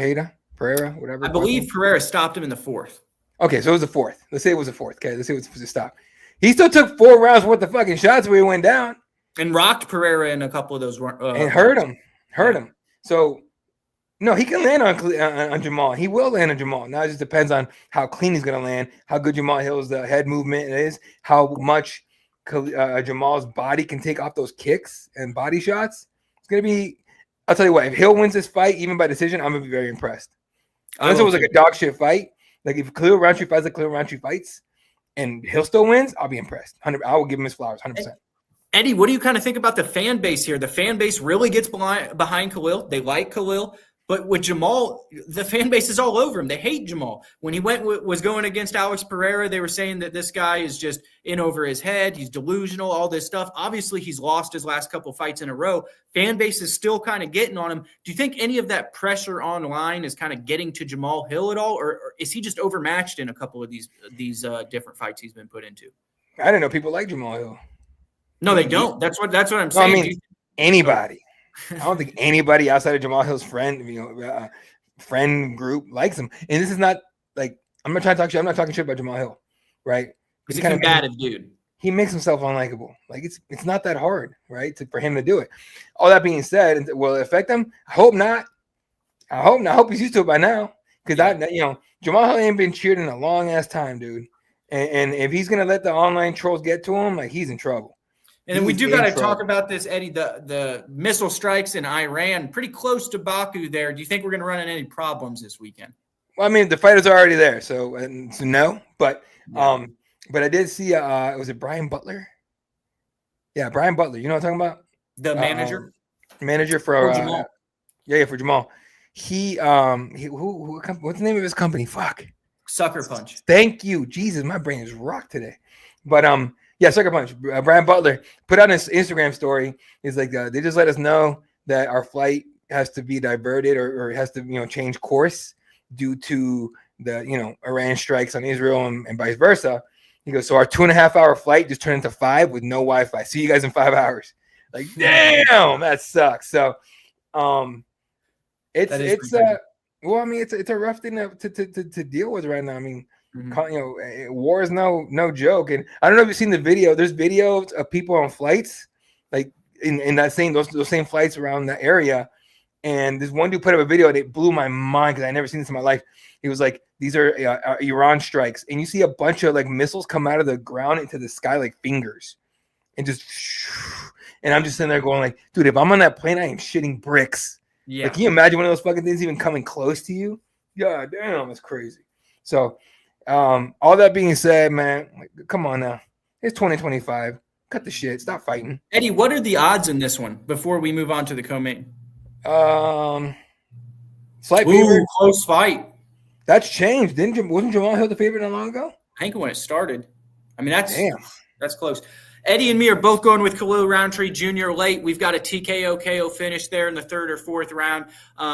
S3: whatever.
S2: I believe Pereira stopped him in the 4th.
S3: Okay, so it was the 4th. Let's say it was the 4th. Okay, let's say it was the stop. He still took 4 rounds worth of fucking shots where he went down.
S2: And rocked Pereira in a couple of those.
S3: And hurt him. So, no, he can land on Jamahal. He will land on Jamahal. Now it just depends on how clean he's going to land, how good Jamahal Hill's head movement is, how much Jamal's body can take off those kicks and body shots. It's going to be – I'll tell you what, if Hill wins this fight, even by decision, I'm going to be very impressed. Unless it was like a dog shit fight. Like if Khalil Rountree fights like Khalil Rountree fights and Hill still wins, I'll be impressed. I will give him his flowers, 100%.
S2: Eddie, what do you kind of think about the fan base here? The fan base really gets behind Khalil. They like Khalil. But with Jamahal, the fan base is all over him. They hate Jamahal. When he was going against Alex Pereira, they were saying that this guy is just in over his head. He's delusional, all this stuff. Obviously, he's lost his last couple of fights in a row. Fan base is still kind of getting on him. Do you think any of that pressure online is kind of getting to Jamahal Hill at all? Or is he just overmatched in a couple of these different fights he's been put into?
S3: I didn't know people like Jamahal Hill.
S2: No, they don't. That's what I'm saying.
S3: I mean, anybody. I don't think anybody outside of Jamahal Hill's friend group likes him. And this is not like I'm not trying to talk shit. I'm not talking shit about Jamahal Hill, right?
S2: He's a combative dude.
S3: He makes himself unlikable. Like it's not that hard, right? For him to do it. All that being said, will it affect him? I hope not. I hope he's used to it by now. Because Jamahal Hill ain't been cheered in a long ass time, dude. And if he's gonna let the online trolls get to him, like he's in trouble.
S2: And then we do got to talk about this, Eddie, the missile strikes in Iran, pretty close to Baku there. Do you think we're going to run into any problems this weekend?
S3: Well, I mean, the fighters are already there, so no. But I did see, was it Brian Butler? Yeah, Brian Butler. You know what I'm talking about?
S2: The manager?
S3: Manager for
S2: Jamahal.
S3: For Jamahal. What's the name of his company? Fuck.
S2: Sucker Punch.
S3: Thank you. Jesus, my brain is rocked today. But yeah, Sucker Punch. Brian Butler put out his Instagram story. He's like, they just let us know that our flight has to be diverted or has to change course due to the Iran strikes on Israel and vice versa. He goes, so our 2.5-hour flight just turned into 5 with no Wi-Fi. See you guys in 5 hours. Like, damn, that sucks. So, it's well, I mean, it's a rough thing to deal with right now. I mean, war is no joke. And I don't know if you've seen the video. There's videos of people on flights, like in that same those same flights around that area. And this one dude put up a video and it blew my mind because I never seen this in my life. He was like, these are Iran strikes. And you see a bunch of like missiles come out of the ground into the sky like fingers. And just, and I'm just sitting there going like, dude, if I'm on that plane, I am shitting bricks. Yeah. Like, can you imagine one of those fucking things even coming close to you? Yeah, damn, it's crazy. So, all that being said, man, like, come on now. It's 2025. Cut the shit. Stop fighting.
S2: Eddie, what are the odds in this one before we move on to the co-main?
S3: Slight favorite.
S2: Close fight.
S3: That's changed. Wasn't Jamal Hill the favorite not long ago?
S2: I think when it started. I mean, that's close. Eddie and me are both going with Khalil Roundtree Jr. late. We've got a TKO KO finish there in the 3rd or 4th round.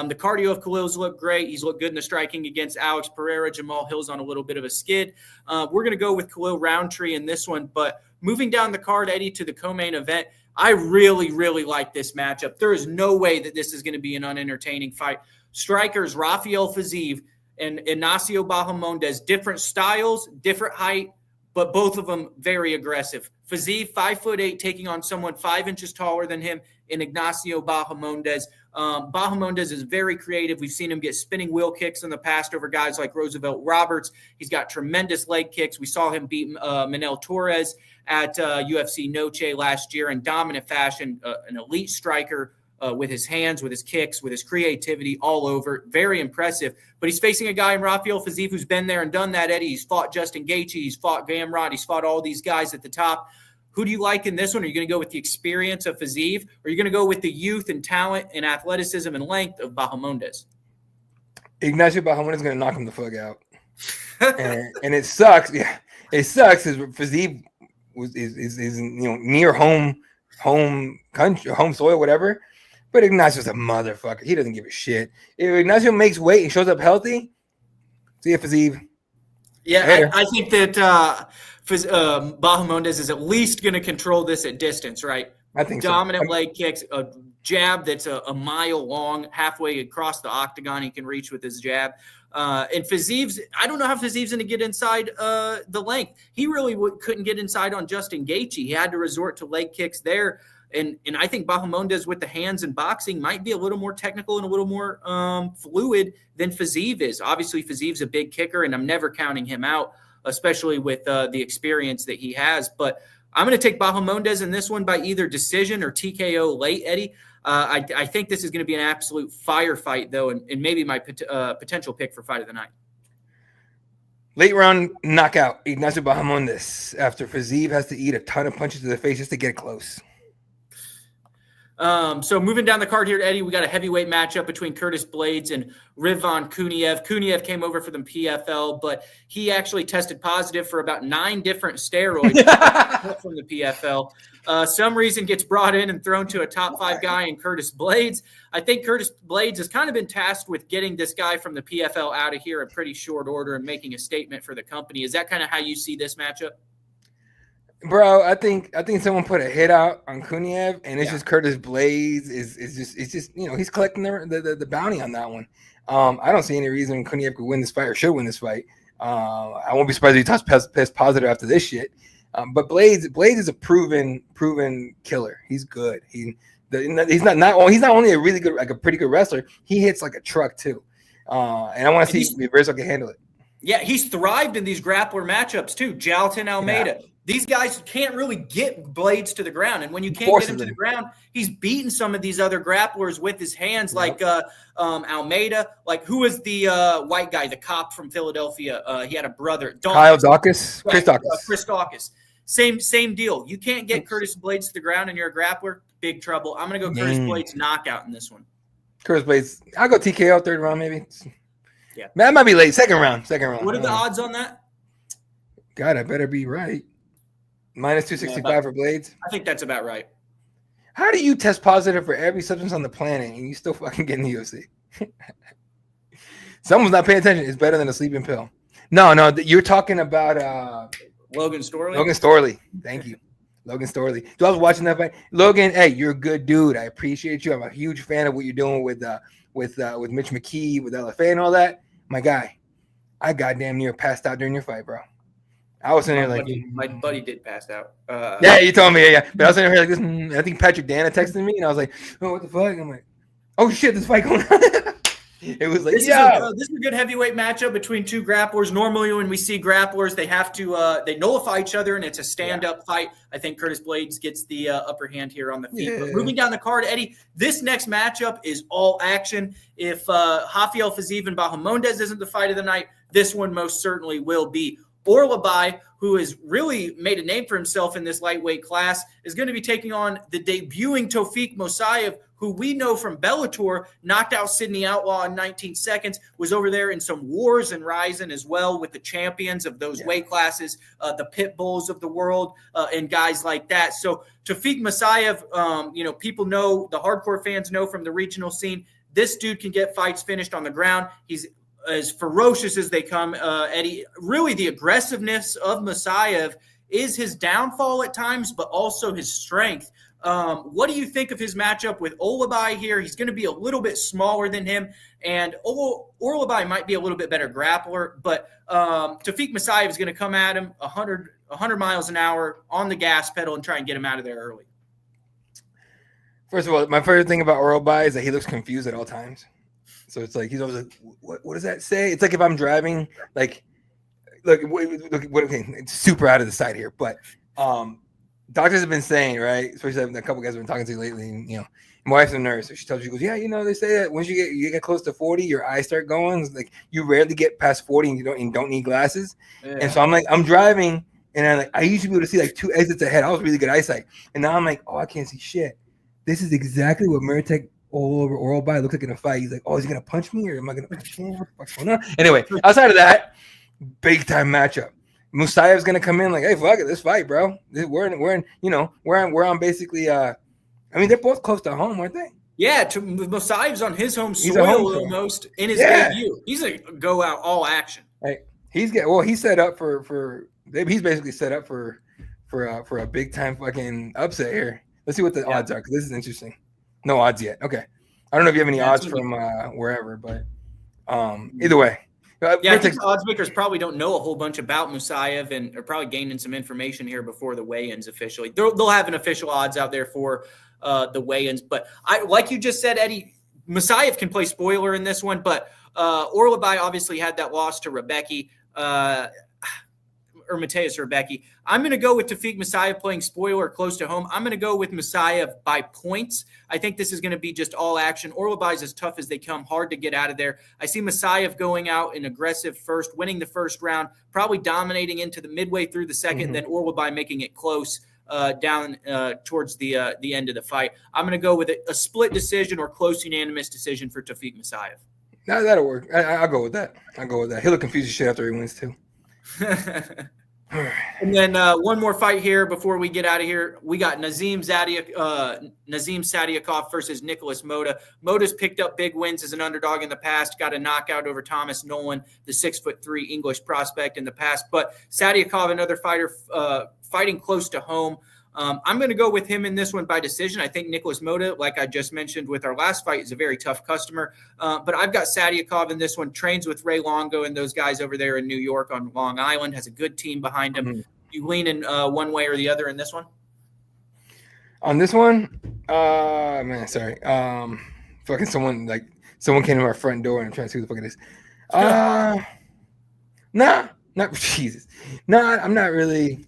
S2: The cardio of Khalil's looked great. He's looked good in the striking against Alex Pereira. Jamal Hill's on a little bit of a skid. We're going to go with Khalil Roundtree in this one. But moving down the card, Eddie, to the co-main event, I really, really like this matchup. There is no way that this is going to be an unentertaining fight. Strikers Rafael Fiziev and Ignacio Bahamondes, different styles, different height, but both of them very aggressive. Fiziev, 5'8", taking on someone 5 inches taller than him in Ignacio Bahamondes. Bahamondes is very creative. We've seen him get spinning wheel kicks in the past over guys like Roosevelt Roberts. He's got tremendous leg kicks. We saw him beat Manel Torres at UFC Noche last year in dominant fashion, an elite striker with his hands, with his kicks, with his creativity all over. Very impressive. But he's facing a guy in Rafael Fiziev who's been there and done that, Eddie. He's fought Justin Gaethje. He's fought Gamrot. He's fought all these guys at the top. Who do you like in this one? Are you going to go with the experience of Fiziev, or are you going to go with the youth and talent and athleticism and length of Bahamondes?
S3: Ignacio Bahamondes is going to knock him the fuck out. and it sucks. Yeah, it sucks because Fiziev is near home country, home soil, whatever. But Ignacio's a motherfucker. He doesn't give a shit. If Ignacio makes weight and shows up healthy, see you, Fiziev.
S2: Yeah, I think that Bahamondes is at least going to control this at distance, right?
S3: I think
S2: dominant leg kicks, a jab that's a mile long, halfway across the octagon he can reach with his jab. And Fiziev's, I don't know how Fiziev's going to get inside the length. He really couldn't get inside on Justin Gaethje. He had to resort to leg kicks there. And I think Bahamondes with the hands and boxing might be a little more technical and a little more fluid than Fiziev is. Obviously, Fiziev's a big kicker, and I'm never counting him out, especially with the experience that he has. But I'm going to take Bahamondes in this one by either decision or TKO late, Eddie. I think this is going to be an absolute firefight, though, and maybe my potential pick for fight of the night.
S3: Late round knockout, Ignacio Bahamondes, after Fiziev has to eat a ton of punches to the face just to get close.
S2: So moving down the card here, Eddie, we got a heavyweight matchup between Curtis Blades and Ridvan Kuniev. Kuniev came over for the PFL, but he actually tested positive for about 9 different steroids from the PFL. Some reason gets brought in and thrown to a top 5 guy in Curtis Blades. I think Curtis Blades has kind of been tasked with getting this guy from the PFL out of here in pretty short order and making a statement for the company. Is that kind of how you see this matchup?
S3: Bro, I think someone put a hit out on Kuniev, and it's just Curtis Blades is just he's collecting the bounty on that one. I don't see any reason Kuniev could win this fight or should win this fight. I won't be surprised if he tests positive after this shit. But Blades is a proven killer. He's good. He's not only a really good, like a pretty good wrestler. He hits like a truck too. And I want to see if Rizzo can handle it.
S2: Yeah, he's thrived in these grappler matchups too. Jalton Almeida. Yeah. These guys can't really get Blades to the ground. And when you can't get him to the ground, he's beaten some of these other grapplers with his hands, like Almeida. Like, who was the white guy, the cop from Philadelphia? He had a brother.
S3: Kyle Dawkins? Chris Dawkins.
S2: Chris Dawkins. Same deal. You can't get Curtis Blades to the ground and you're a grappler, big trouble. I'm going to go Curtis Blades knockout in this one.
S3: Curtis Blades. I'll go TKO 3rd round maybe. Yeah. Man, that might be late. Second round.
S2: What are the odds on that?
S3: God, I better be right. -265 for Blades.
S2: I think that's about right.
S3: How do you test positive for every substance on the planet and you still fucking get in the UFC? Someone's not paying attention. It's better than a sleeping pill. No, you're talking about
S2: Logan Storley.
S3: Logan Storley. Thank you. Logan Storley. So I was watching that fight. Logan, hey, you're a good dude. I appreciate you. I'm a huge fan of what you're doing with Mitch McKee, with LFA and all that. My guy, I goddamn near passed out during your fight, bro. I was in there like
S2: my buddy did pass out.
S3: Yeah, you told me, yeah. But I was in here like this. I think Patrick Dana texted me, and I was like, "Oh, what the fuck?" And I'm like, "Oh shit, this fight going on." It was like,
S2: this is a good heavyweight matchup between two grapplers. Normally, when we see grapplers, they have to they nullify each other, and it's a stand-up fight. I think Curtis Blades gets the upper hand here on the feet.
S3: Yeah.
S2: But moving down the card, Eddie, this next matchup is all action. If Rafael Fiziev and Bahamondes isn't the fight of the night, this one most certainly will be. Orlabai, who has really made a name for himself in this lightweight class, is going to be taking on the debuting Tofik Mosaev, who we know from Bellator, knocked out Sidney Outlaw in 19 seconds, was over there in some wars and Ryzen as well with the champions of those weight classes, the pit bulls of the world, and guys like that. So Tofik Mosaev, people know, the hardcore fans know from the regional scene, this dude can get fights finished on the ground. He's as ferocious as they come, Eddie. Really, the aggressiveness of Mosaev is his downfall at times, but also his strength. What do you think of his matchup with Orlabai here? He's going to be a little bit smaller than him, and Orlabai might be a little bit better grappler, but Tofik Mosaev is going to come at him 100 miles an hour on the gas pedal and try and get him out of there early.
S3: First of all, my favorite thing about Orlabai is that he looks confused at all times. So it's like he's always like, "What does that say?" It's like if I'm driving, like, look, okay, it's super out of the sight here, but doctors have been saying, right? Especially a couple guys have been talking to lately. And, my wife's a nurse, so she tells you, she goes, "Yeah, they say that once you get close to 40, your eyes start going. It's like you rarely get past 40, and you don't need glasses." Yeah. And so I'm driving, and I used to be able to see like 2 exits ahead. I was really good eyesight, and now I'm like, "Oh, I can't see shit." This is exactly what Meritek all over Orlabai looks like in a fight. He's like, "Oh, is he gonna punch me or am I gonna punch him? What the fuck's going on?" Anyway, outside of that, big time matchup. Mosaev's gonna come in like, "Hey, fuck it, this fight, bro. We're on basically. They're both close to home, aren't they?" Yeah,
S2: Mosaev's on his home soil almost in his debut. He's a go out all action.
S3: Right. He's set up for. He's basically set up for a big time fucking upset here. Let's see what the odds are, because this is interesting. No odds yet. Okay. I don't know if you have any odds from wherever, but either way.
S2: I think odds makers probably don't know a whole bunch about Mosaev and are probably gaining some information here before the weigh-ins officially. They'll have an official odds out there for the weigh-ins. But like you just said, Eddie, Mosaev can play spoiler in this one, but Orlabai obviously had that loss to Rebecki. Or Mateus Rebecki. I'm going to go with Tofik Mosaev playing spoiler close to home. I'm going to go with Mosaev by points. I think this is going to be just all action. Orlabai's as tough as they come, hard to get out of there. I see Mosaev going out in aggressive first, winning the first round, probably dominating into the midway through the second, then Orlabai making it close down towards the end of the fight. I'm going to go with a split decision or close unanimous decision for Tofik Mosaev.
S3: No, that'll work. I'll go with that. He'll look confused as shit after he wins too.
S2: And then one more fight here before we get out of here. We got Nazim Sadiakov versus Nicholas Mota. Mota's picked up big wins as an underdog in the past, got a knockout over Thomas Nolan, the 6'3" English prospect in the past. But Sadiakov, another fighter fighting close to home. I'm going to go with him in this one by decision. I think Nicholas Mota, like I just mentioned with our last fight, is a very tough customer. But I've got Sadiakov in this one, trains with Ray Longo and those guys over there in New York on Long Island, has a good team behind him. You lean in one way or the other in this one?
S3: On this one? Sorry. Fucking someone came to our front door and I'm trying to see who the fuck it is. Not Jesus. I'm not really.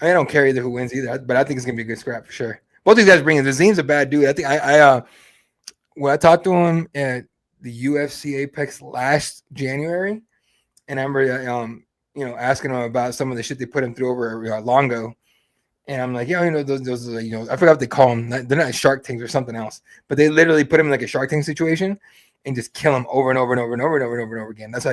S3: I don't care either who wins either, but I think it's gonna be a good scrap for sure. Both these guys bring in. Nazim's a bad dude. I think when I talked to him at the UFC Apex last January, and I remember asking him about some of the shit they put him through over Longo, and I'm like, those I forgot what they call them. They're not Shark Tanks or something else, but they literally put him in like a Shark Tank situation and just kill him over and over and over and over and over and over and over again. That's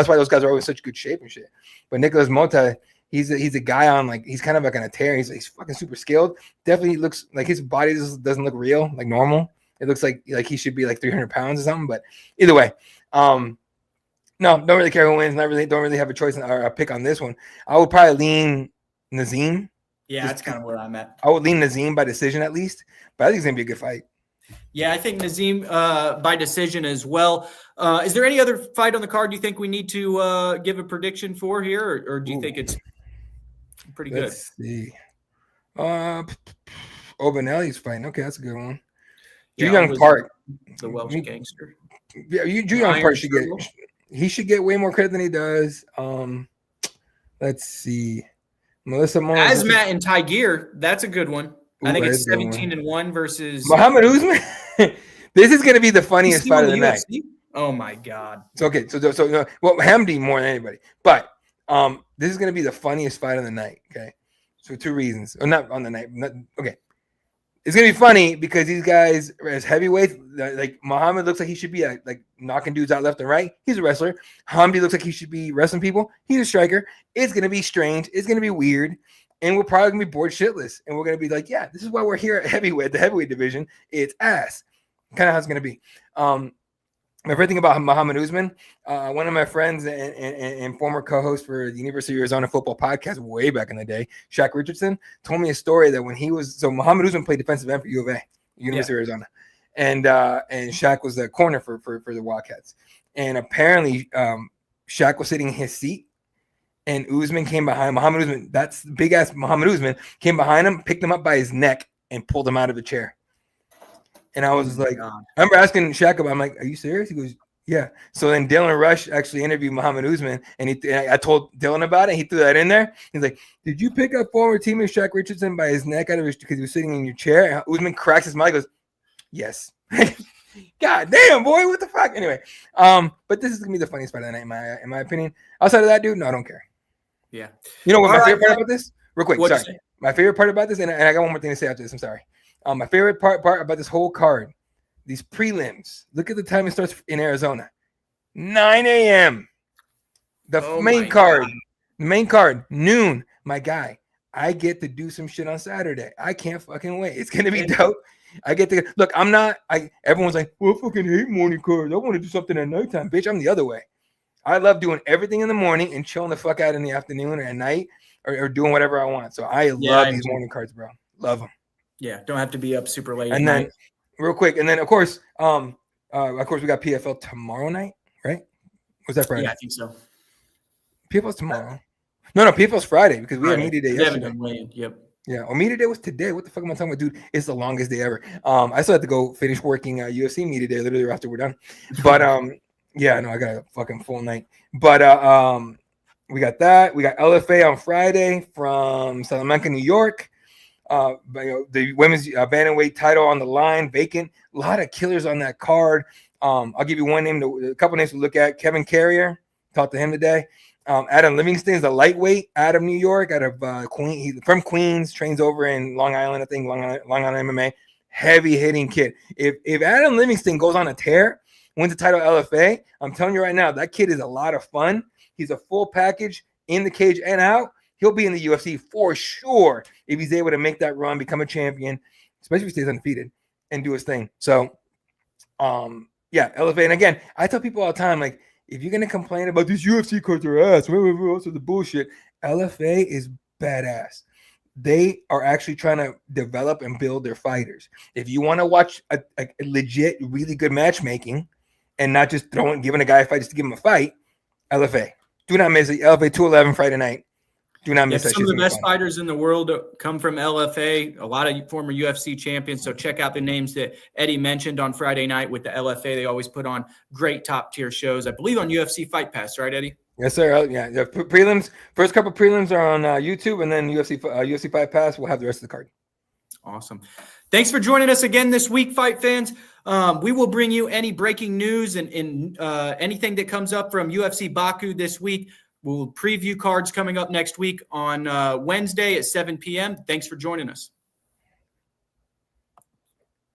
S3: why those guys are always in such good shape and shit. But Nicholas Mota, He's a guy on like he's kind of like on a tear. He's fucking super skilled. Definitely looks like his body doesn't look real, like normal. It looks like he should be like 300 pounds or something. But either way, no, don't really care who wins. Don't really have a choice or a pick on this one. I would probably lean Nazim.
S2: Yeah, that's kind of where I'm at.
S3: I would lean Nazim by decision at least, but I think it's gonna be a good fight.
S2: Yeah, I think Nazim by decision as well. Is there any other fight on the card you think we need to give a prediction for here, or do you think it's pretty good?
S3: Let's see. Obanelli's fighting. Okay, that's a good one. Ju Young Park,
S2: the Welsh gangster.
S3: Yeah, Ju Young Park should get way more credit than he does. Let's see. Melissa Mons.
S2: Azmat and Tiger, that's a good one. I think it's 17-1 versus
S3: Muhammad Usman. This is going to be the funniest fight of the night.
S2: Oh my God.
S3: It's okay. So Hamdi more than anybody, but this is going to be the funniest fight of the night. Okay, so 2 reasons, or not on the night. Okay, it's going to be funny because these guys as heavyweights. Like Muhammad looks like he should be like knocking dudes out left and right. He's a wrestler. Hamdi looks like he should be wrestling people. He's a striker. It's going to be strange. It's going to be weird. And we're probably going to be bored shitless. And we're going to be like, yeah, this is why we're here at heavyweight, the heavyweight division. It's ass. Kind of how it's going to be. My favorite thing about Muhammad Usman, one of my friends and former co-host for the University of Arizona football podcast way back in the day, Shaq Richardson, told me a story that when he was – so Muhammad Usman played defensive end for U of A, University of Arizona. And Shaq was the corner for the Wildcats. And apparently Shaq was sitting in his seat. And Usman came behind Muhammad Usman. That's big ass Muhammad Usman came behind him, picked him up by his neck, and pulled him out of the chair. And I was like, I remember asking Shaq about. I'm like, "Are you serious?" He goes, "Yeah." So then Dylan Rush actually interviewed Muhammad Usman, and I told Dylan about it. He threw that in there. He's like, "Did you pick up former teammate Shaq Richardson by his neck out of his because he was sitting in your chair?" And Usman cracks his mouth. Goes, "Yes." God damn, boy, what the fuck? Anyway, but this is gonna be the funniest fight of the night, in my opinion. Outside of that, dude, no, I don't care.
S2: Yeah.
S3: You know what my favorite part about this? Real quick,
S2: What'd
S3: sorry. My favorite part about this, and I got one more thing to say after this. I'm sorry. My favorite part about this whole card, these prelims. Look at the time it starts in Arizona, 9 a.m. The main card, noon. My guy, I get to do some shit on Saturday. I can't fucking wait. It's gonna be dope. I get to look. Everyone's like, well, I fucking hate morning cards. I want to do something at nighttime, bitch. I'm the other way. I love doing everything in the morning and chilling the fuck out in the afternoon or at night or doing whatever I want. So I love these morning cards, bro. Love them.
S2: Yeah, don't have to be up super late.
S3: And then, real quick, and then of course, we got PFL tomorrow night, right? Was that Friday?
S2: Yeah, I think so.
S3: PFL's tomorrow. No, PFL's Friday because we had media day yesterday.
S2: Yep.
S3: Yeah, or media day was today. What the fuck am I talking about, dude? It's the longest day ever. I still have to go finish working UFC media day literally after we're done. But yeah, no, I got a fucking full night. But we got that. We got LFA on Friday from Salamanca, New York. The women's bantamweight title on the line, vacant. A lot of killers on that card. I'll give you one name, a couple names to look at. Kevin Carrier, talked to him today. Adam Livingston is a lightweight out of New York, out of Queens. He's from Queens, trains over in Long Island, I think, Long Island MMA. Heavy hitting kid. If Adam Livingston goes on a tear, wins the title LFA, I'm telling you right now, that kid is a lot of fun. He's a full package in the cage and out. He'll be in the UFC for sure if he's able to make that run, become a champion, especially if he stays undefeated and do his thing. So, yeah, LFA. And again, I tell people all the time, like, if you're going to complain about these UFC cards are ass, also the bullshit, LFA is badass. They are actually trying to develop and build their fighters. If you want to watch a legit, really good matchmaking and not just giving a guy a fight just to give him a fight, LFA. Do not miss it. LFA 211 Friday night. Do not miss that.
S2: Some of the best fighters in the world come from LFA. A lot of former UFC champions. So check out the names that Eddie mentioned on Friday night with the LFA. They always put on great top tier shows. I believe on UFC Fight Pass, right, Eddie?
S3: Yes, sir. Yeah, the prelims. First couple prelims are on YouTube, and then UFC Fight Pass. We'll have the rest of the card.
S2: Awesome. Thanks for joining us again this week, fight fans. We will bring you any breaking news and anything that comes up from UFC Baku this week. We'll preview cards coming up next week on Wednesday at 7 p.m. Thanks for joining us.